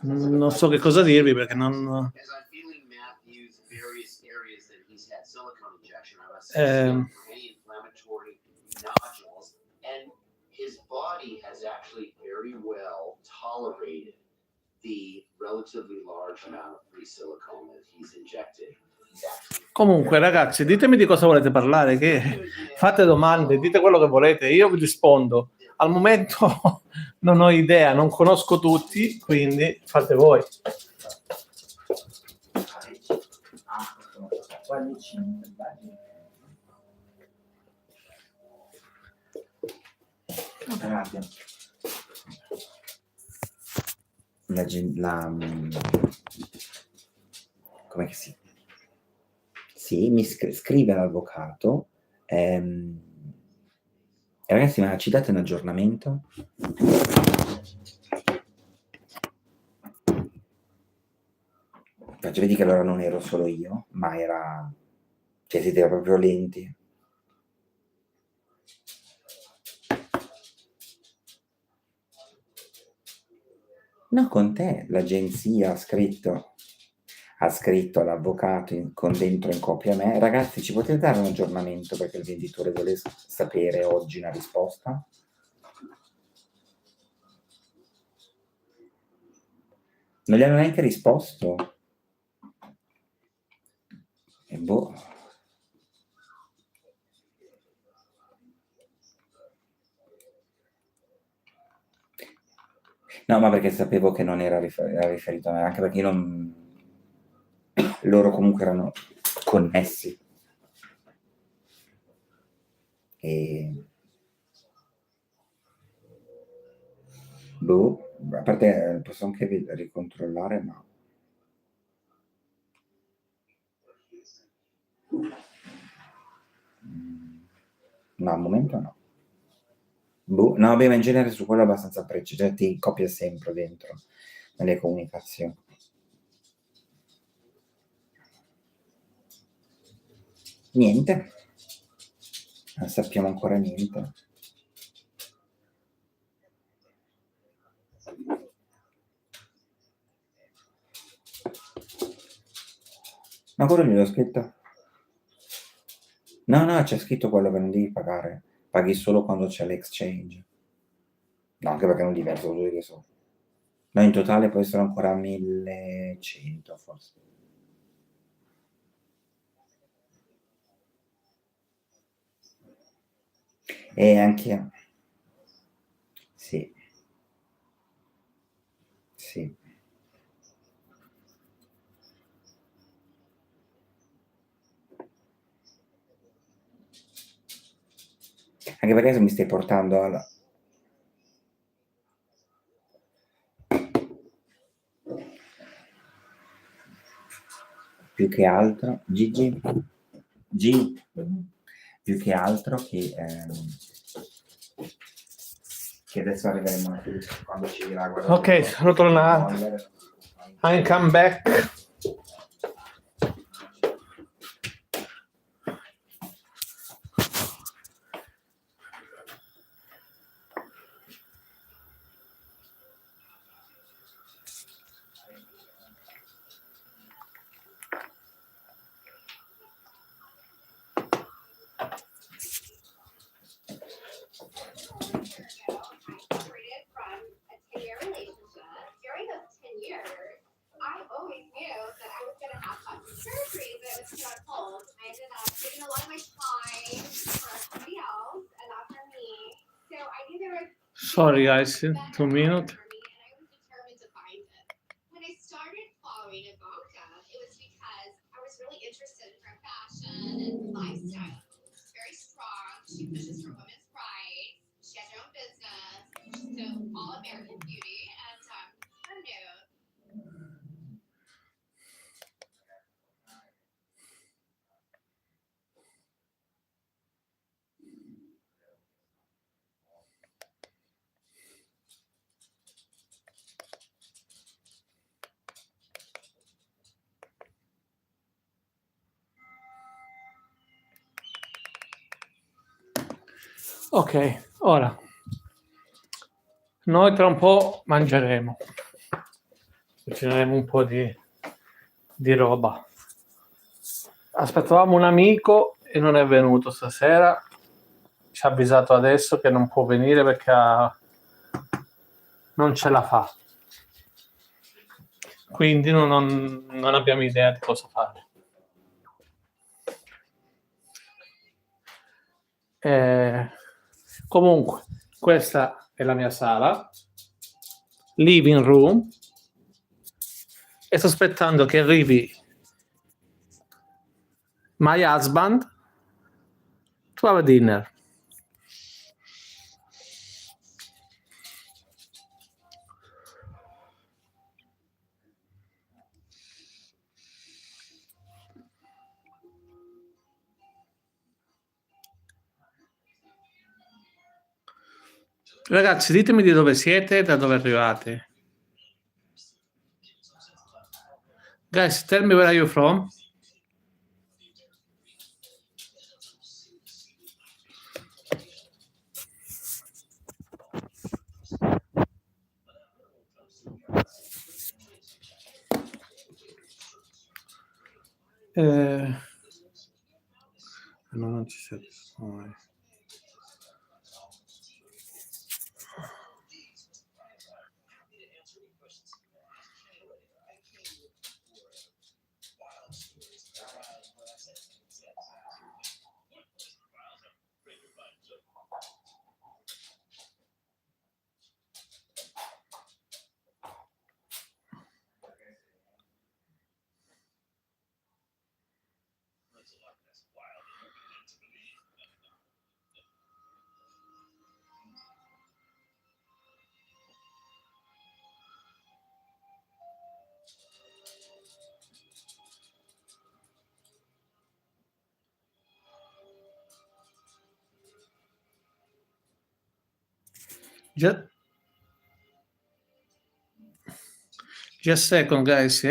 Non so che cosa dirvi perché non... As I'm feeling Matthew's various areas that he's had silicone injection, I'm assessing for any inflammatory nodules, and his body has actually very well tolerated the relatively large amount of free silicone that he's injected. Comunque ragazzi, ditemi di cosa volete parlare, che fate domande, dite quello che volete, io vi rispondo. Al momento non ho idea, non conosco tutti, quindi fate voi. Come che si... Sì, mi scrive l'avvocato. Ragazzi, ma ci date un aggiornamento? Cioè, vedi che allora non ero solo io, ma era... Cioè, siete proprio lenti. No, con te l'agenzia ha scritto all'avvocato con dentro in copia a me, ragazzi, ci potete dare un aggiornamento perché il venditore vuole sapere oggi una risposta? Non gli hanno neanche risposto. E boh. No, ma perché sapevo che non era riferito a me, anche perché io non... Loro comunque erano connessi. E... Boh, a parte posso anche ricontrollare, ma... No, al momento no. Boh, no, beh, ma in genere su quello è abbastanza preciso, cioè ti copia sempre dentro nelle comunicazioni. Niente, non sappiamo ancora niente. Ma quello gliel'ho scritto? No, c'è scritto quello che non devi pagare, paghi solo quando c'è l'exchange. No, anche perché non diverso, lo che so. No, in totale poi sono ancora 1100 forse. E anche... Sì. Sì. Anche perché se mi stai portando alla... Più che altro, Gigi, più che altro che adesso arriveremo a quando ci dirà guarda, Ok, sono tornato. I'm come back. Sorry guys, 2 minutes. Ok, ora noi tra un po' mangeremo, cucineremo un po' di roba. Aspettavamo un amico e non è venuto stasera, ci ha avvisato adesso che non può venire perché non ce la fa, quindi non abbiamo idea di cosa fare. Comunque, questa è la mia sala, living room, e sto aspettando che arrivi my husband to have a dinner. Ragazzi, ditemi di dove siete e da dove arrivate. Guys, tell me where are you from? No, non ci siete. Just a second, guys,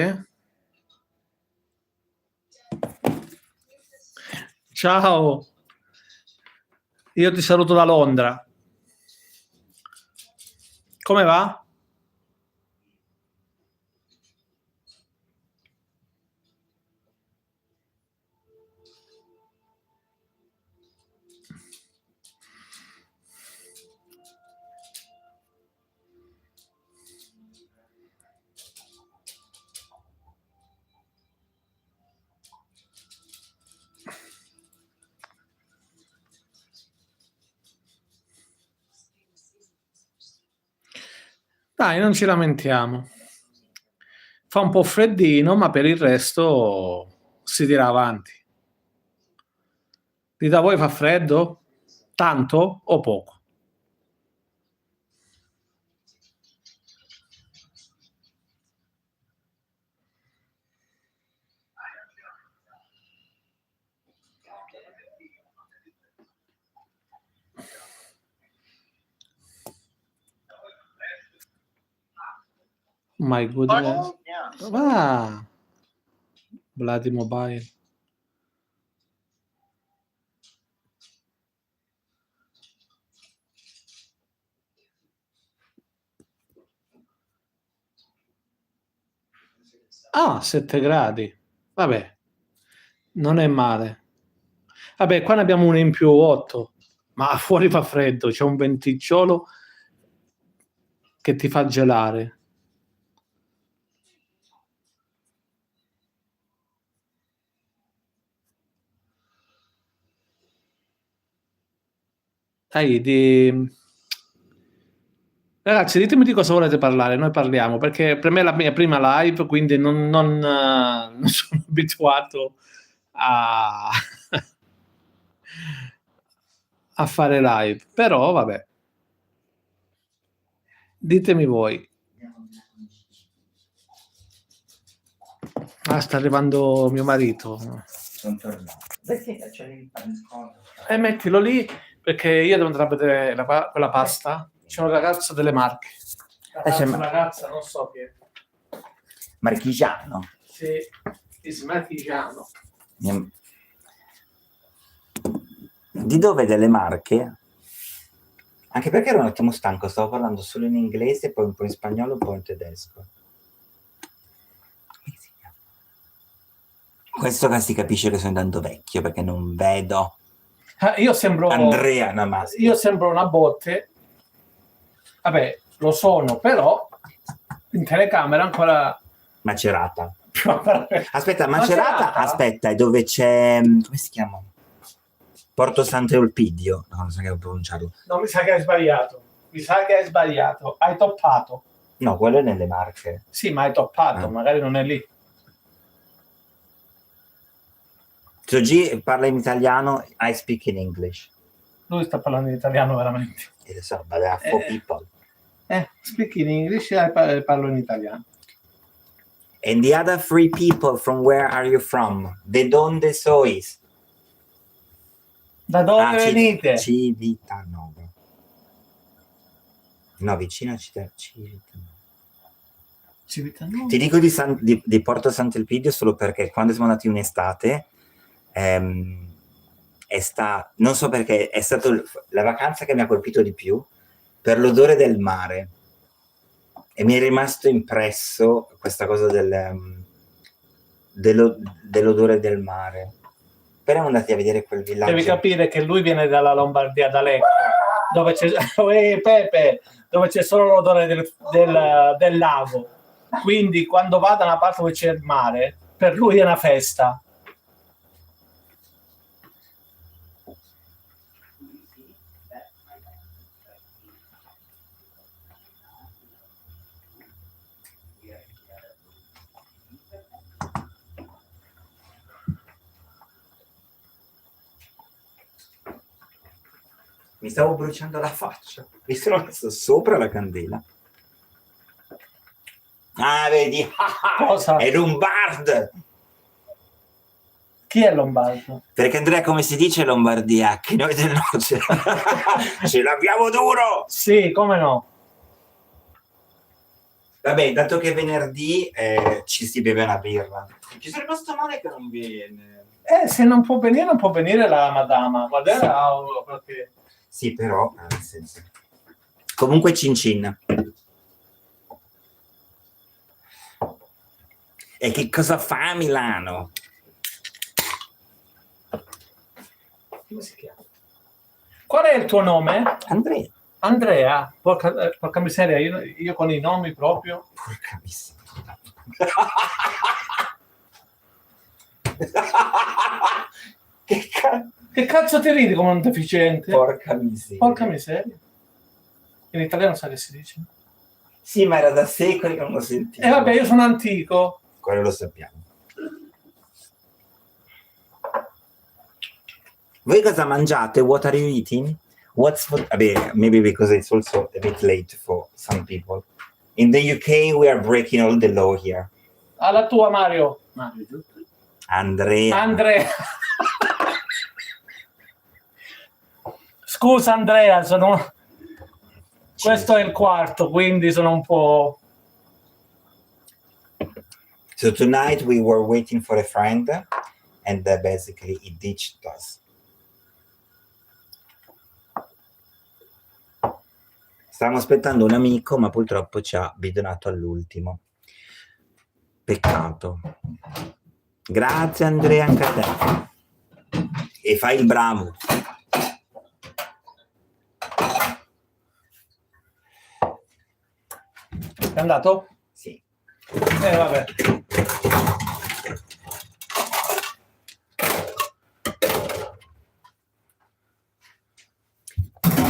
Ciao, io ti saluto da Londra. Come va? Dai, non ci lamentiamo. Fa un po' freddino, ma per il resto si dirà avanti. Di da voi fa freddo? Tanto o poco? My goodness. Ah, Bloody Mobile. Ah, 7 gradi. Vabbè, non è male. Vabbè, qua ne abbiamo una in più 8, ma fuori fa freddo, c'è un venticciolo che ti fa gelare. Dai, Ragazzi, ditemi di cosa volete parlare, noi parliamo, perché per me è la mia prima live, quindi non sono abituato a, a fare live, però vabbè. Ditemi voi. Ah, sta arrivando mio marito. Sono tornato. Perché c'è il paniscono? E mettilo lì, perché io devo andare a vedere quella pasta. C'è un ragazzo delle Marche. Ragazza, non so chi è. Marchigiano. Sì, marchigiano. Di dove? Delle Marche? Anche perché ero un attimo stanco, stavo parlando solo in inglese, poi un po' in spagnolo, un po' in tedesco. Questo che si capisce che sto andando vecchio, perché non vedo. Io sembro Andrea Namaste. Io sembro una botte. Vabbè, lo sono, però in telecamera ancora Macerata. Aspetta, Macerata, Macerata? aspetta, è dove c'è, come si chiama? Porto Sant'Eulpidio, no, non so che pronunciarlo. No, mi sa che hai sbagliato. Hai toppato. No, quello è nelle Marche. Sì, ma hai toppato, magari non è lì. G parla in italiano, I speak in English. Lui sta parlando in italiano veramente. Lo so, but there are 4 people. Speak in English e parlo in italiano. And the other 3 people, from where are you from? ¿De dónde sois? Da dove venite? Civitanova. No, vicino a Civitanova. Ti dico di Porto Sant'Elpidio solo perché quando siamo andati in estate non so perché, è stata la vacanza che mi ha colpito di più per l'odore del mare. E mi è rimasto impresso questa cosa dell'odore del mare. Però siamo andati a vedere quel villaggio. Devi capire che lui viene dalla Lombardia, da Lecco, dove c'è Pepe, dove c'è solo l'odore del lago. Quindi quando va da una parte dove c'è il mare, per lui è una festa. Mi stavo bruciando la faccia. Mi sono messo sopra la candela. Ah, vedi? Cosa? È Lombard! Chi è Lombardo? Perché Andrea, come si dice Lombardia? Che noi del nord ce l'abbiamo duro! Sì, come no? Vabbè, dato che è venerdì ci si beve una birra. Ci sono rimasto male che non viene. Se non può venire la madama. Guarda, perché... Sì, però, nel senso. Comunque cin cin. E che cosa fa a Milano? Come si chiama? Qual è il tuo nome? Andrea. Andrea? Porca miseria, io con i nomi proprio... Porca miseria. Che cazzo ti ridi come un deficiente? Porca miseria. Porca miseria. In italiano sa che si dice? Sì, ma era da secoli che non lo sentivo. E vabbè, io sono antico. Quello lo sappiamo. Voi cosa mangiate? What are you eating? Maybe because it's also a bit late for some people. In the UK, we are breaking all the law here. Alla tua, Mario. Mario, giusto? Andrea. Scusa, Andrea, questo è il quarto, quindi sono un po'... So tonight we were waiting for a friend, and basically he ditched us. Stavamo aspettando un amico, ma purtroppo ci ha bidonato all'ultimo. Peccato. Grazie Andrea, anche a te. E fai il bravo. È andato? Sì. Vabbè.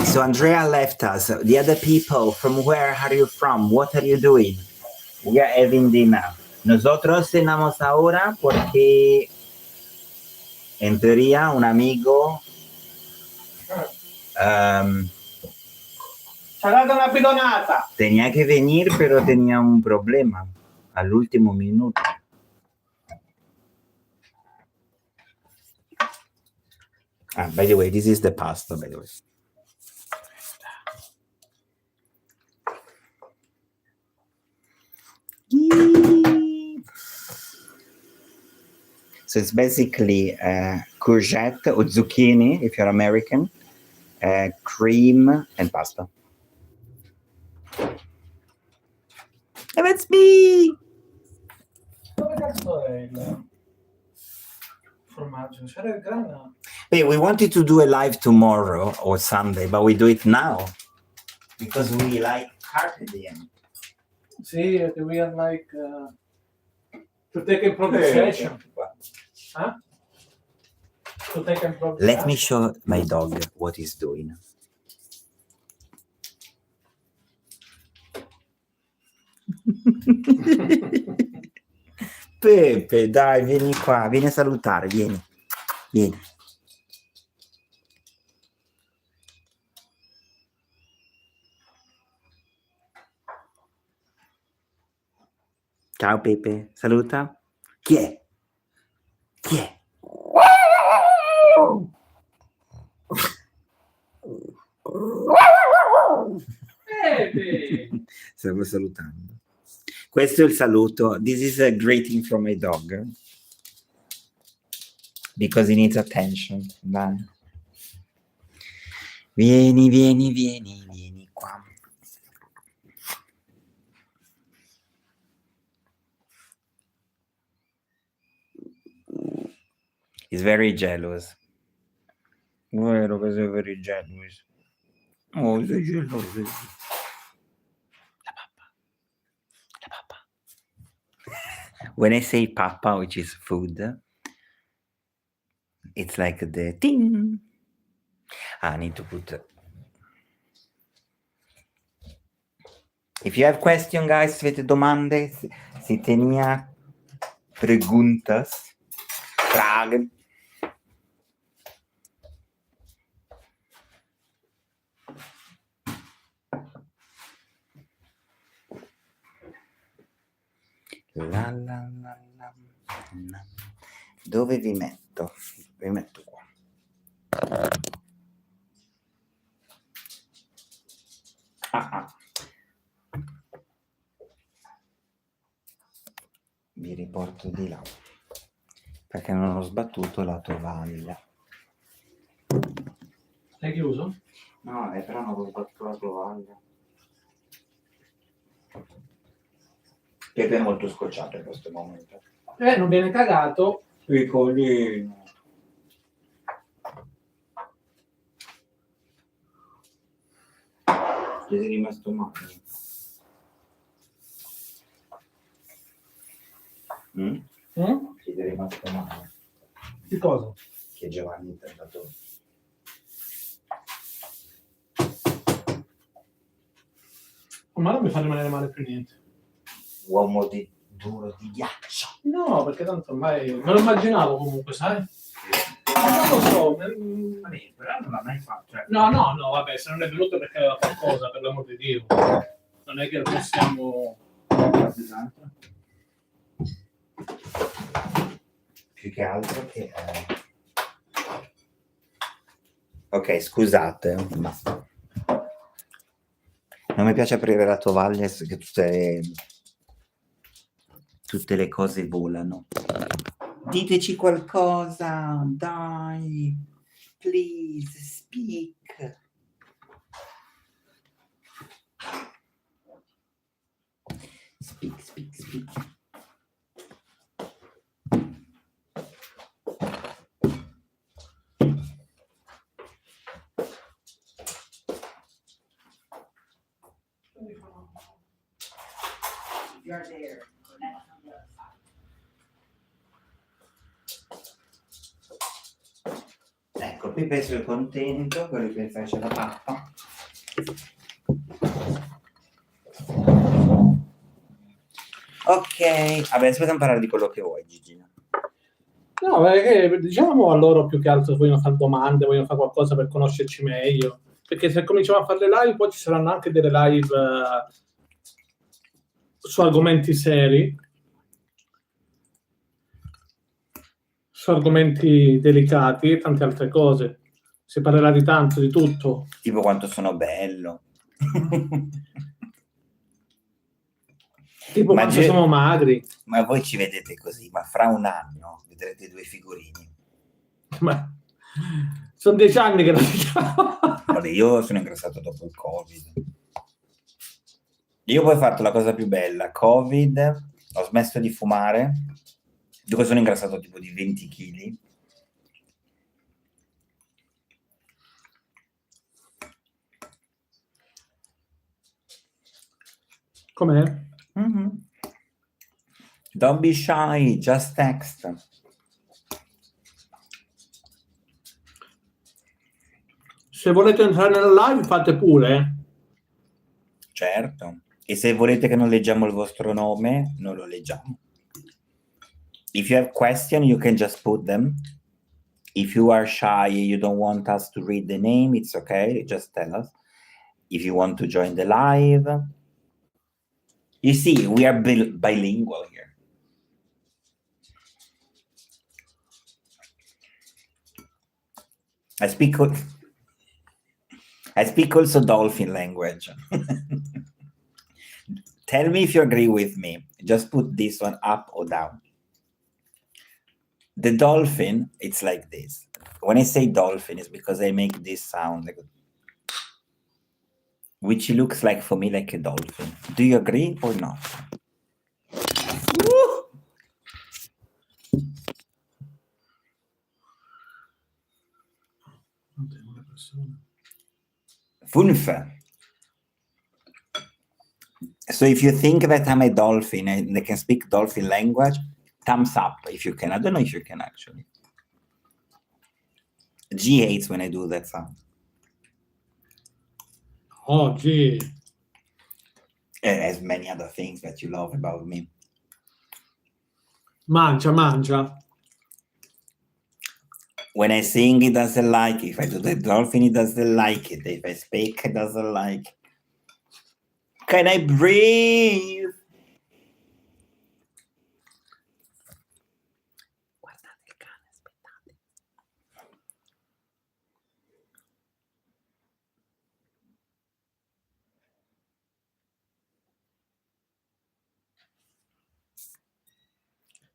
So Andrea left us. The other people, from where are you from? What are you doing? We are having dinner. Nosotros cenamos ahora porque en teoría un amigo Ci ha dato una bidonata. tenía que venir, pero tenía un problema al último minuto. By the way, this is the pasta, by the way. So it's basically courgette or zucchini, if you're American, cream and pasta. And that's me! Dove cazzo è il formaggio? C'era il grana? Hey, we wanted to do a live tomorrow or Sunday, but we do it now because we like Carpe Diem. Sì, we are like to take improvisation. Huh? To take improvisation. Let me show my dog what he's doing. Pepe, dai, vieni qua, vieni a salutare, vieni. Ciao Pepe, saluta. Chi è? Pepe! Stavo salutando. Questo è il saluto. This is a greeting from my dog. Because he needs attention. Dai. Vieni qua. He's very jealous. Vero che sei very jealous. Oh, sei geloso. La pappa. When I say pappa, which is food, it's like the ting. I need to put... If you have questions, guys, si avete domande, si tenia preguntas, frage. La. Dove vi metto? Vi metto qua. Vi riporto di là perché non ho sbattuto la tovaglia. Hai chiuso? No, però non ho sbattuto la tovaglia. Pepe è molto scocciato in questo momento. Non viene cagato. Piccolino. Ti sei rimasto male. Ti sei rimasto male. Che cosa? Che Giovanni ti ha dato. Ma non mi fa rimanere male più niente. Uomo duro di ghiaccio. No, perché tanto ormai me lo immaginavo comunque, sai? Non lo so. Vabbè, però non l'ha mai fatto. Cioè... No, vabbè, se non è venuto perché aveva qualcosa, per l'amor di Dio. Non è che possiamo... Esatto. Più che altro che... Ok, scusate, ma... Non mi piace aprire la tovaglia che tutte le cose volano. Diteci qualcosa, dai, please, speak. Speak. You're there. Ecco, Pepe è contento, quello che fece la pappa. Ok, vabbè, aspetta a parlare di quello che vuoi, Gigina. No, perché diciamo a loro più che altro vogliono fare domande, vogliono fare qualcosa per conoscerci meglio. Perché se cominciamo a fare le live, poi ci saranno anche delle live su argomenti seri, su argomenti delicati e tante altre cose. Si parlerà di tanto, di tutto. Tipo quanto sono bello. Tipo quanto siamo magri. Ma voi ci vedete così, ma fra un anno vedrete due figurini. Ma sono 10 anni che lo diciamo. Vabbè, io sono ingrassato dopo il Covid. Io poi ho fatto la cosa più bella. Covid, ho smesso di fumare, dove sono ingrassato tipo di 20 kg. Com'è? Mm-hmm. Don't be shy, just text. Se volete entrare nella live, fate pure. Certo. E se volete che non leggiamo il vostro nome, non lo leggiamo. If you have questions, you can just put them. If you are shy and you don't want us to read the name, it's okay. Just tell us. If you want to join the live. You see, we are bilingual here. I speak also dolphin language. Tell me if you agree with me. Just put this one up or down. The dolphin, it's like this. When I say dolphin, it's because I make this sound, which looks like for me like a dolphin. Do you agree or not? Funf. So if you think that I'm a dolphin and I can speak dolphin language, thumbs up if you can. I don't know if you can actually. G hates when I do that sound. Oh, G. As many other things that you love about me. Mangia. When I sing, he doesn't like it. If I do the dolphin, he doesn't like it. If I speak, he doesn't like it. Can I breathe? Guardate il cane, aspettate.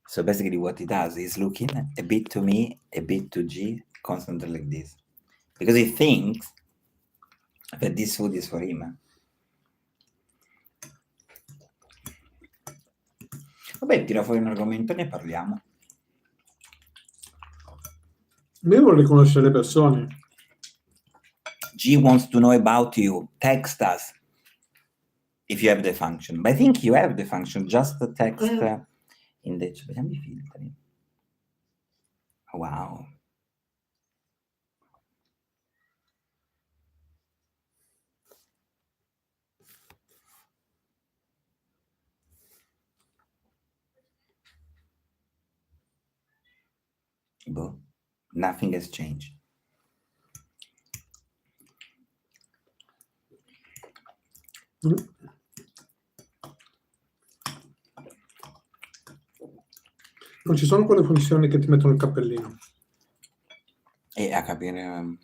So basically what he does is looking a bit to me, a bit to G, constantly like this. Because he thinks that this food is for him. Vabbè, tira fuori un argomento e ne parliamo. Io voglio riconoscere le persone. G wants to know about you. Text us if you have the function. But I think you have the function. Just the text in the... Vediamo i filtri. Wow. Boh. Nothing has changed. Non ci sono quelle funzioni che ti mettono il cappellino. E a capire...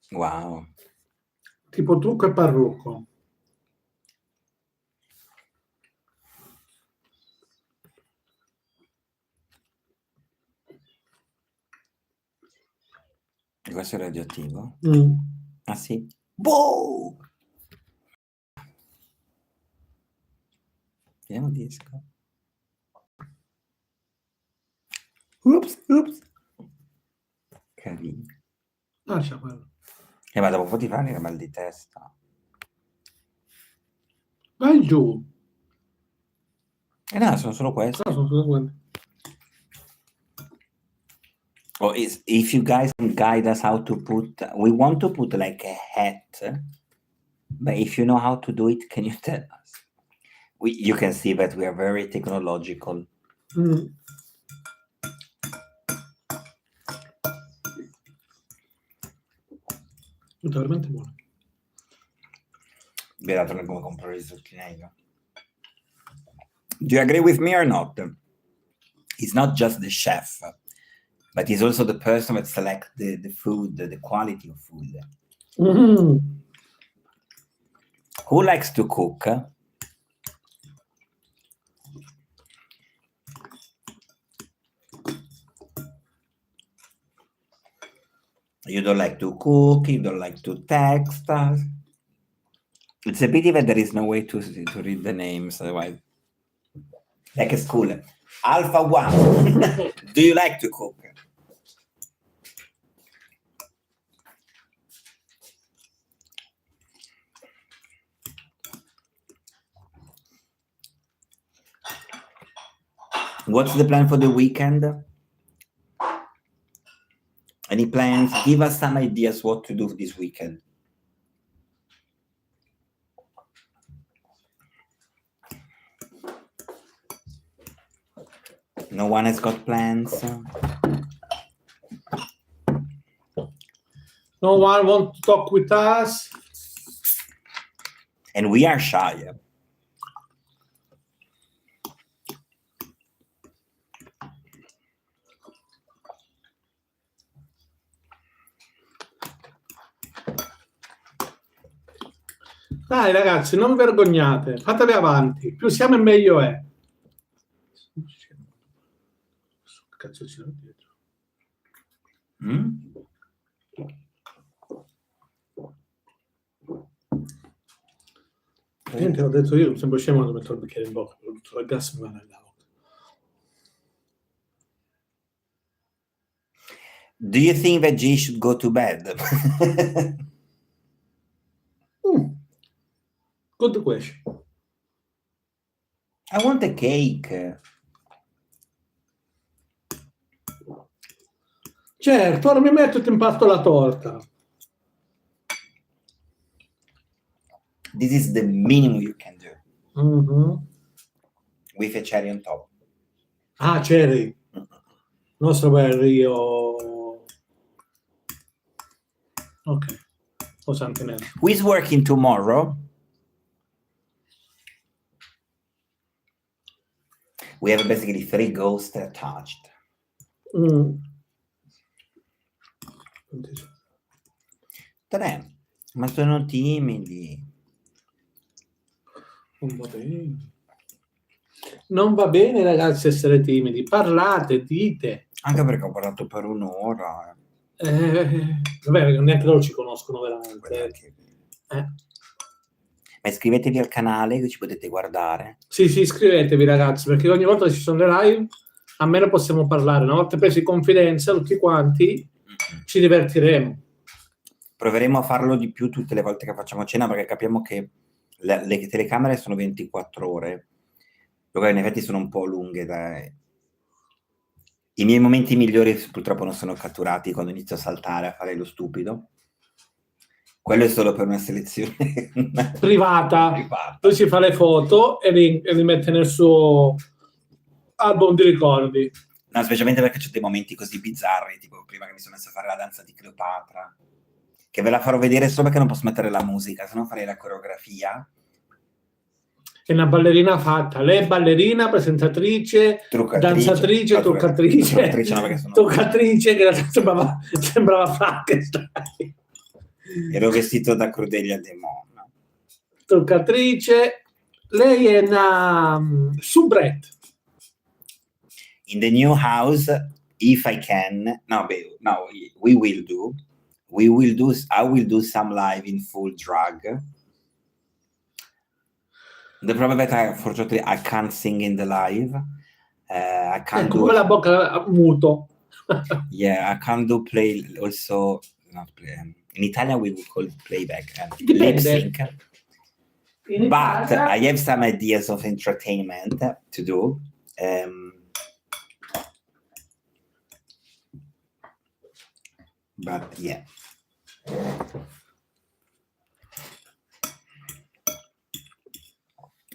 Wow. Tipo trucco e parrucco. E questo è radioattivo? Mm. Ah sì? Boh! Vediamo il disco. Oops. Carino. Lascia quello. Ma dopo un po' ti fa venire mal di testa. Vai giù. No, sono solo questi. No, sono solo quelli. Or if you guys can guide us how to put, we want to put like a hat, but if you know how to do it, can you tell us? You can see that we are very technological. Mm. È veramente buono. Beato come compro il zucchinaio. Do you agree with me or not? He's not just the chef, but he's also the person that selects the food, the quality of food. Mm. Who likes to cook? You don't like to cook, you don't like to text us. It's a pity that there is no way to read the names, otherwise. Like a school. Alpha 1. Do you like to cook? What's the plan for the weekend? Any plans? Give us some ideas what to do this weekend. No one has got plans? No one want to talk with us? And we are shy. Dai ragazzi, non vergognate, fatevi avanti, più siamo e meglio è. Cazzo c'è dietro? Niente, ho detto io, sempre scemo quando metto il bicchiere in bocca, ho tutto il gas mi va nella bocca. Do you think that G should go to bed? Good question. I want a cake. Certo, ora mi metto e ti impasto la torta. This is the minimum you can do. Mm-hmm. With a cherry on top. Ah, cherry. Non strawberry o... Ok. O santinello. Who is working tomorrow? We have basically 3 ghosts attached. Mm. 3, ma sono timidi. Non va bene. Non va bene, ragazzi, essere timidi. Parlate, dite. Anche perché ho parlato per un'ora. Vabbè, neanche loro ci conoscono veramente. Ma iscrivetevi al canale che ci potete guardare. Sì, iscrivetevi ragazzi, perché ogni volta che ci sono le live, almeno possiamo parlare. Una volta presi confidenza, tutti quanti, ci divertiremo. Proveremo a farlo di più tutte le volte che facciamo cena, perché capiamo che le telecamere sono 24 ore. Però in effetti sono un po' lunghe. I miei momenti migliori purtroppo non sono catturati quando inizio a saltare, a fare lo stupido. Quello è solo per una selezione privata. privata. Lui si fa le foto e li mette nel suo album di ricordi. No, specialmente perché c'è dei momenti così bizzarri, tipo prima che mi sono messo a fare la danza di Cleopatra, che ve la farò vedere solo perché non posso mettere la musica, se no farei la coreografia. È una ballerina fatta. Lei è ballerina, presentatrice, danzatrice, truccatrice, no, perché sono... toccatrice, che sembrava Frankenstein. Ero vestito da Crudelia Demon. Truccatrice. Lei è una soubrette. In the new house, if I can, I will do some live in full drag. The problem that unfortunately I can't sing in the live. I can't do come la bocca muto. Yeah, I can't do play also. Not play. In Italian we would call playback Dipende. lip sync. In But Italia- I have some ideas of entertainment to do. But yeah.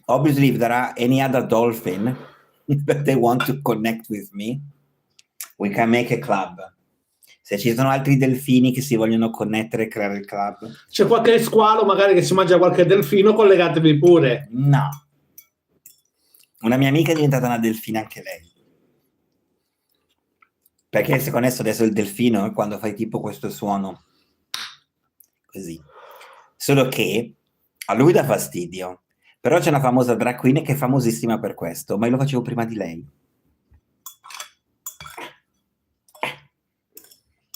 Obviously, if there are any other dolphin that they want to connect with me, we can make a club. Se ci sono altri delfini che si vogliono connettere e creare il club. C'è qualche squalo magari che si mangia qualche delfino, collegatevi pure. No. Una mia amica è diventata una delfina anche lei. Perché se connesso adesso il delfino quando fai tipo questo suono così. Solo che a lui dà fastidio. Però c'è una famosa drag queen che è famosissima per questo, ma io lo facevo prima di lei.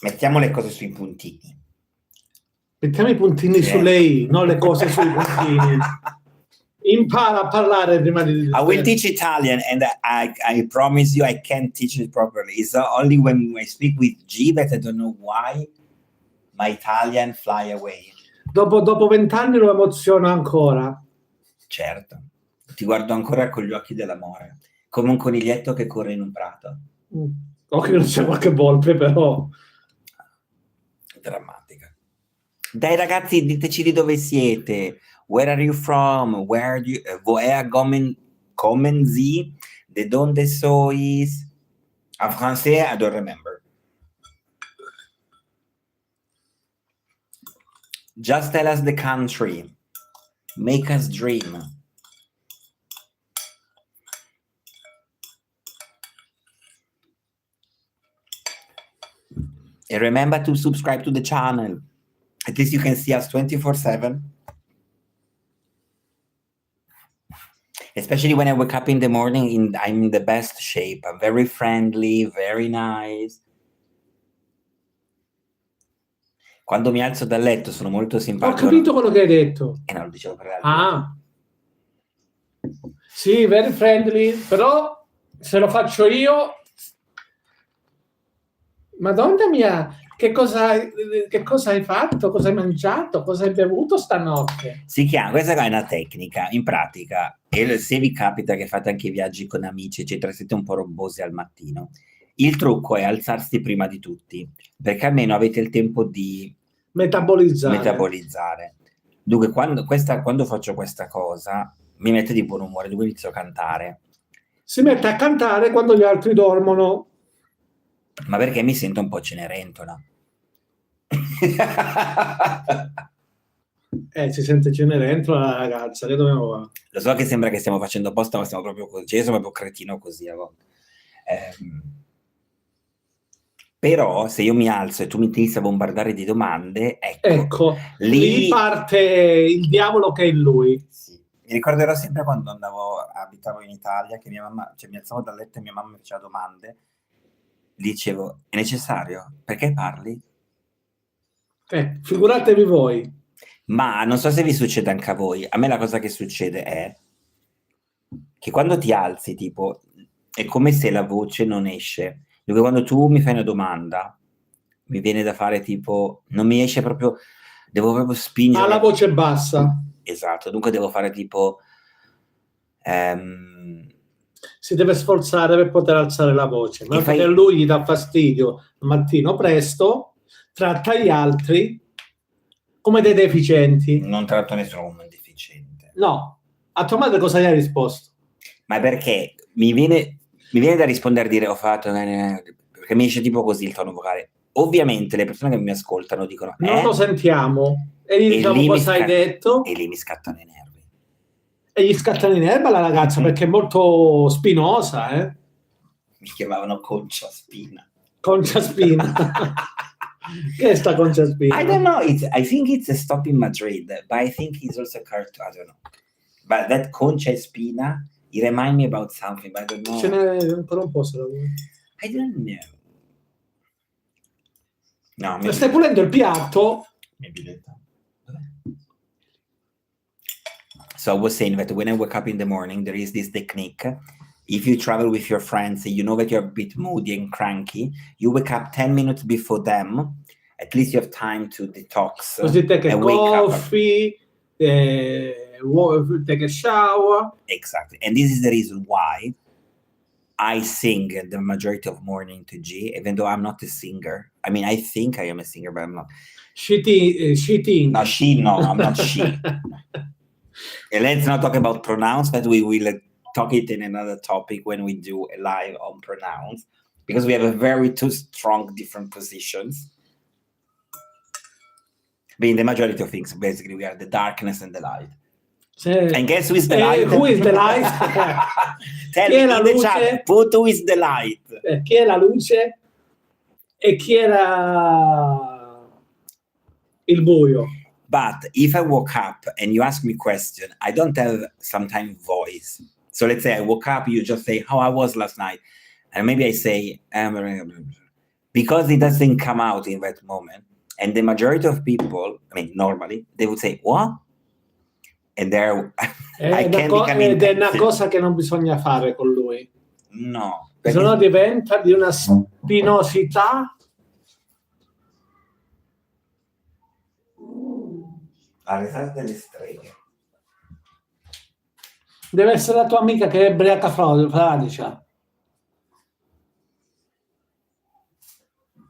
Mettiamo le cose sui puntini. Mettiamo i puntini su lei, non le cose sui puntini. Impara a parlare prima di... I will teach Italian and I promise you I can't teach it properly. It's only when I speak with G that I don't know why my Italian fly away. Dopo 20 anni lo emoziona ancora. Certo, ti guardo ancora con gli occhi dell'amore, come un coniglietto che corre in un prato. O che non c'è qualche volpe, però. Drammatica. Dai ragazzi, diteci di dove siete. Where are you from? Where do you, woher kommen Sie? De donde sois? En français, I don't remember. Just tell us the country. Make us dream. And remember to subscribe to the channel. At least you can see us 24/7. Especially when I wake up in the morning, I'm in the best shape. I'm very friendly, very nice. Quando mi alzo dal letto sono molto Ho simpatico. capito quello che hai detto. E non lo dicevo per Ah. Sì, very friendly, però se lo faccio io... Madonna mia, che cosa hai fatto? Cosa hai mangiato? Cosa hai bevuto stanotte? Si chiama, questa è una tecnica, in pratica, e se vi capita che fate anche viaggi con amici, eccetera, siete un po' rombosi al mattino, il trucco è alzarsi prima di tutti, perché almeno avete il tempo di metabolizzare. Dunque, quando faccio questa cosa, mi mette di buon umore, dunque inizio a cantare. Si mette a cantare quando gli altri dormono. Ma perché mi sento un po' cenerentola. Si sente cenerentola la ragazza, che dobbiamo fare? Lo so che sembra che stiamo facendo apposta, ma stiamo proprio così, cioè io sono proprio cretino così a volte. Però se io mi alzo e tu mi inizi a bombardare di domande, ecco lì parte il diavolo che è in lui. Sì. Mi ricorderò sempre quando abitavo in Italia, che mia mamma, cioè mi alzavo dal letto e mia mamma mi faceva domande, dicevo, è necessario? Perché parli? Figuratevi voi. Ma non so se vi succede anche a voi, a me la cosa che succede è che quando ti alzi, tipo, è come se la voce non esce. Dunque quando tu mi fai una domanda, mi viene da fare tipo, non mi esce proprio, devo proprio spingere. Ha la voce bassa. Esatto, dunque devo fare tipo... si deve sforzare per poter alzare la voce, ma perché lui gli dà fastidio al mattino presto, tratta gli altri come dei deficienti. Non tratto nessuno come un deficiente. No, a tua madre cosa gli hai risposto? Ma perché mi viene da rispondere a dire ho fatto... perché mi esce tipo così il tono vocale. Ovviamente le persone che mi ascoltano dicono Non lo sentiamo. E gli e diciamo lì mi cosa hai detto. E lì mi scattano i nervi. E gli scattano in erba la ragazza perché è molto spinosa, Mi chiamavano Concia Spina. Concia Spina. Che è sta Concia Spina? I don't know. I think it's a stop in Madrid, but I think it's also a cartoon. I don't know. But that Concha Spina, it reminds me about something, but I don't know. Ce n'è ancora un po'. Se la vuoi. I don't know. No, Ma stai pulendo il piatto? So I was saying that when I wake up in the morning, there is this technique. If you travel with your friends, you know that you're a bit moody and cranky, you wake up 10 minutes before them. At least you have time to detox. Così take a coffee, take a shower. Exactly. And this is the reason why I sing the majority of morning to G, even though I'm not a singer. I mean, I think I am a singer, but I'm not. She thinks. No, she, no, I'm not she. And let's not talk about pronouns, but we will talk it in another topic when we do a live on pronouns, because we have a very two strong different positions. But in the majority of things, basically, we are the darkness and the light. And guess who is the light? Who is the light? Tell me in the chat, put who is the light. Chi è la luce e chi è il buio? But if I woke up and you ask me a question, I don't have sometimes voice. So let's say I woke up, you just say how I was last night. And maybe I say, because it doesn't come out in that moment. And the majority of people, I mean, normally, they would say, what? And there, I can't become ed è una cosa che non bisogna fare con lui. No. Se no diventa di una spinosità. All'età delle streghe. Deve essere la tua amica che è ubriaca fradicia.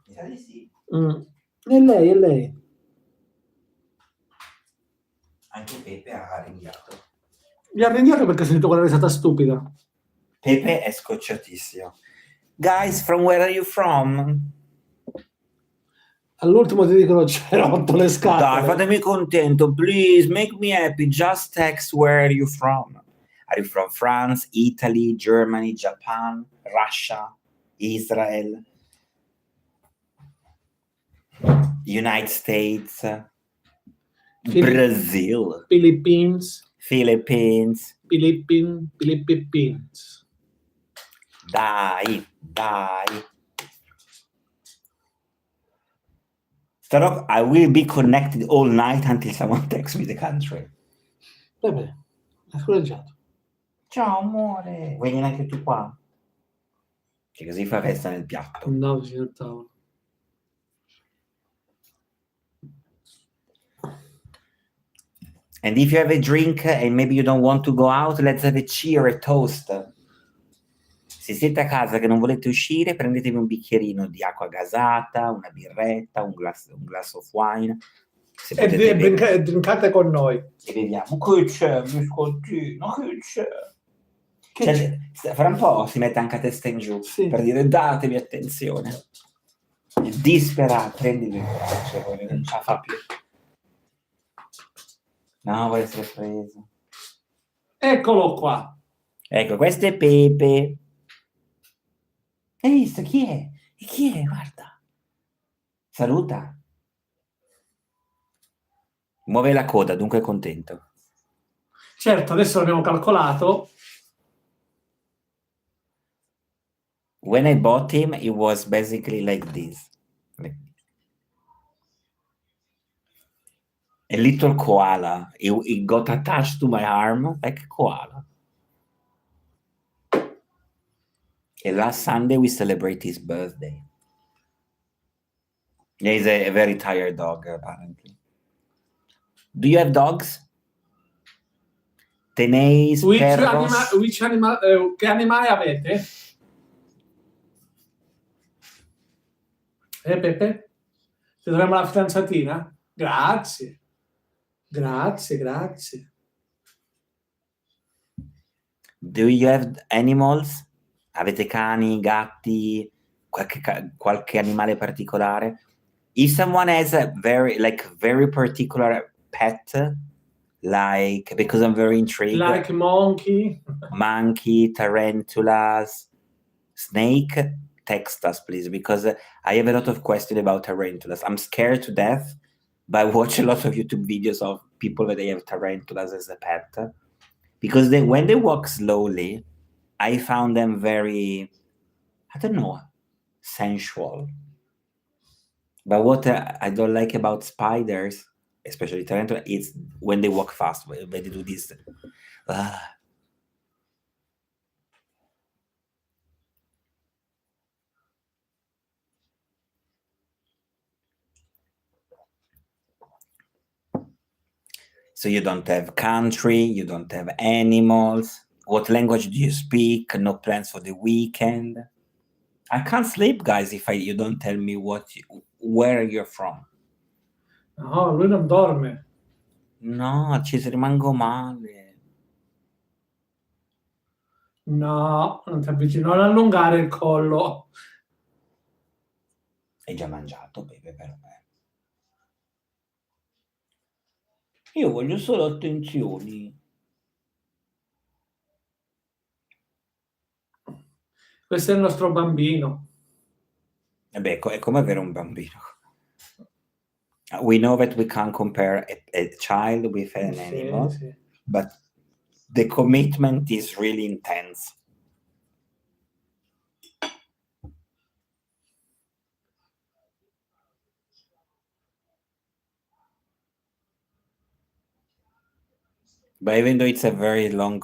Mi sa di sì. È lei. Anche Pepe ha rinviato. Mi ha rinviato perché ho sentito quella risata stupida. Pepe è scocciatissimo. Guys, from where are you from? All'ultimo ti dicono c'è rotto le scatole. Dai, fatemi contento, please, make me happy. Just text where are you from? Are you from France, Italy, Germany, Japan, Russia, Israel, United States, Brazil, Philippines. Dai. Starò, I will be connected all night until someone texts me the country. Vabbè, è scoraggiato. Ciao amore. Vuoi venire anche tu qua? Che così fa festa nel piatto. No, vicino al tavolo. And if you have a drink and maybe you don't want to go out, let's have a cheer, a toast. Se siete a casa che non volete uscire, prendetevi un bicchierino di acqua gasata, una birretta, un glass of wine. E drinkate con noi. E beviamo. Che c'è, biscottino, che c'è? Fra un po' si mette anche a testa in giù, sì, per dire datevi attenzione. Disperato, prendimi il coraggio, non ce la fa più. No, vuole essere preso. Eccolo qua. Ecco, questo è Pepe. Hai visto chi è? E chi è? Guarda. Saluta. Muove la coda, dunque è contento. Certo, adesso l'abbiamo calcolato. When I bought him, it was basically like this. A little koala. It got attached to my arm like a koala. And last Sunday we celebrate his birthday. Yeah, he's a very tired dog, apparently. Do you have dogs? Tenéis perros? Che animali avete? Pepe? Ti troviamo la fidanzatina? Grazie. Grazie, grazie. Do you have animals? Avete cani, gatti, qualche animale particolare? If someone has a very particular pet, like, because I'm very intrigued, Like monkey. monkey, tarantulas, snake, text us please, because I have a lot of questions about tarantulas. I'm scared to death, but I watch a lot of YouTube videos of people that they have tarantulas as a pet, because when they walk slowly, I found them very, I don't know, sensual. But what I don't like about spiders, especially tarantula, is when they walk fast, when they do this. So you don't have country, you don't have animals. What language do you speak? No plans for the weekend. I can't sleep, guys, if you don't tell me where you're from. No, lui non dorme. No, ci rimango male. No, non ti avvicino, non allungare il collo. Hai già mangiato, Pepe, per me. Io voglio solo attenzioni. Questo è il nostro bambino. Beh, è come avere un bambino. We know that we can't compare a child with an animal, Sì. but the commitment is really intense. But even though it's a very long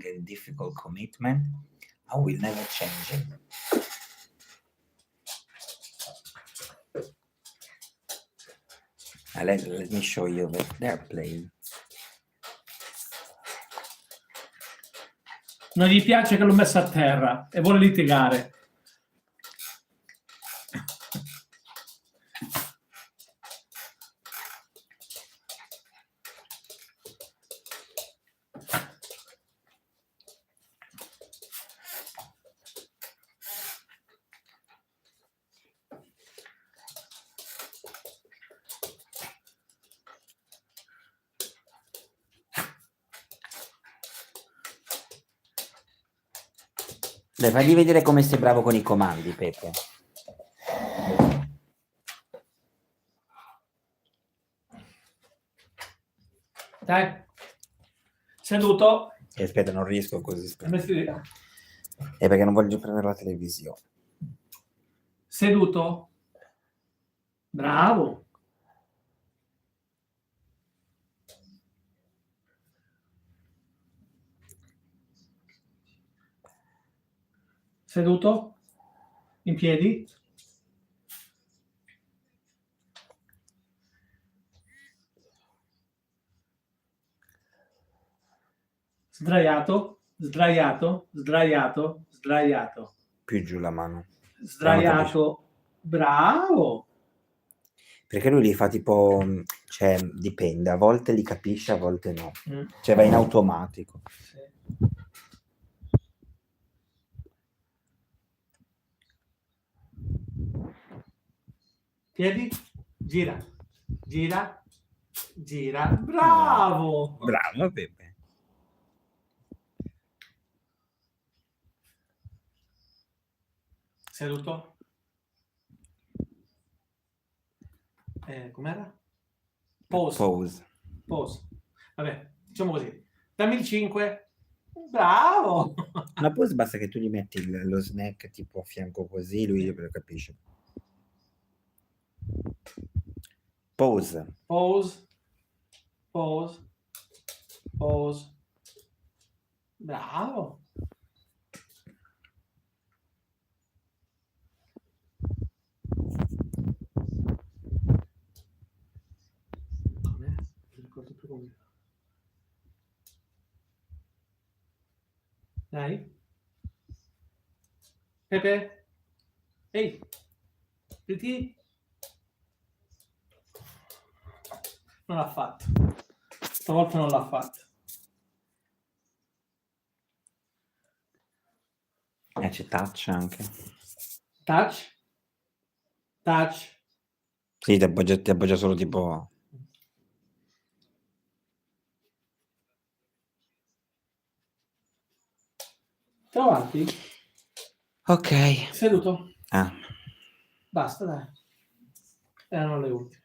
and difficult commitment, I will never change it. Let me show you that they're playing. Non gli piace che l'ho messa a terra e vuole litigare. Dai, fagli vedere come sei bravo con i comandi, Pepe. Dai. Seduto. Aspetta, non riesco così. Aspetta. È perché non voglio prendere la televisione. Seduto. Bravo. Seduto. In piedi. Sdraiato, sdraiato, sdraiato, sdraiato. Più giù la mano. Sdraiato. Bravo. Perché lui li fa tipo, cioè dipende, a volte li capisce, a volte no. Cioè va in automatico. Sì. Piedi, gira, gira, gira. Bravo. Bravo, Pepe. Seduto. Com'era? Pause. Vabbè, diciamo così. Dammi il 5. Bravo. Una pause basta che tu gli metti lo snack tipo a fianco così, lui lo capisce. Pause. Bravo. Dai. Pepe. Ehi. Pretty. Non l'ha fatto. Stavolta non l'ha fatto. C'è touch anche. Touch? Touch? Sì, ti appoggia solo tipo... Andiamo avanti? Ok. Seduto? Ah. Basta, dai. Erano le ultime.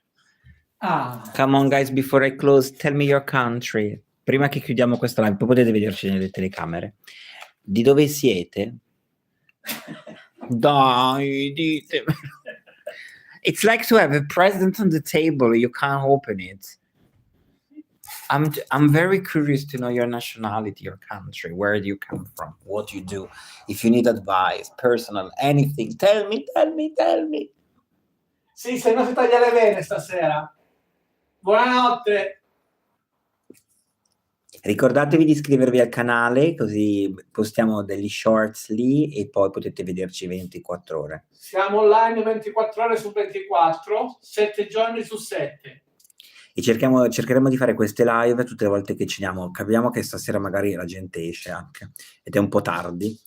Ah, Come on guys, before I close, tell me your country. Prima che chiudiamo questa live, poi potete vederci nelle telecamere. Di dove siete? Dai, ditemelo. It's like to have a present on the table, you can't open it. I'm very curious to know your nationality, your country, where do you come from, what you do, if you need advice, personal, anything, tell me. sì, se no si taglia le vene stasera. Buonanotte. Ricordatevi di iscrivervi al canale, così postiamo degli shorts lì e poi potete vederci 24 ore. Siamo online 24 ore su 24, 7 giorni su 7. E cercheremo di fare queste live tutte le volte che ceniamo. Capiamo che stasera magari la gente esce anche, ed è un po' tardi.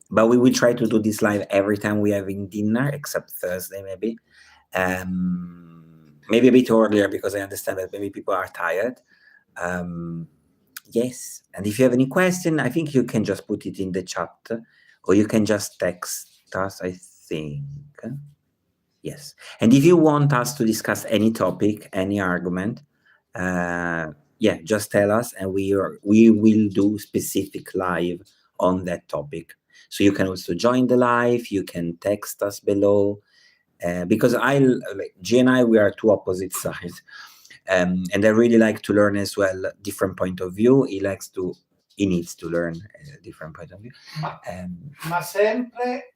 But we will try to do this live every time we have in dinner, except Thursday maybe. Maybe a bit earlier because I understand that maybe people are tired. Yes, and if you have any question, I think you can just put it in the chat, or you can just text us, I think. Yes, and if you want us to discuss any topic, any argument, just tell us, and we will do specific live on that topic. So you can also join the live. You can text us below, because G and I, we are two opposite sides, and I really like to learn as well different point of view. He needs to learn a different point of view. Ma sempre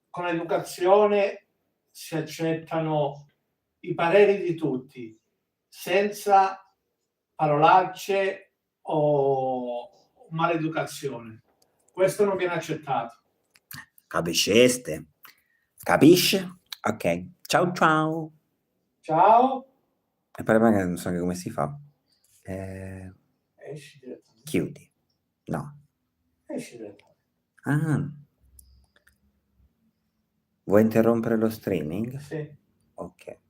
con educazione si accettano i pareri di tutti, senza parolacce o maleducazione. Questo non viene accettato. Capisceste? Capisce? Ok. Ciao ciao. Ciao. E poi magari non so che come si fa. Esci direttamente. Chiudi. No. Esci direttamente. Ah. Vuoi interrompere lo streaming? Sì. Ok.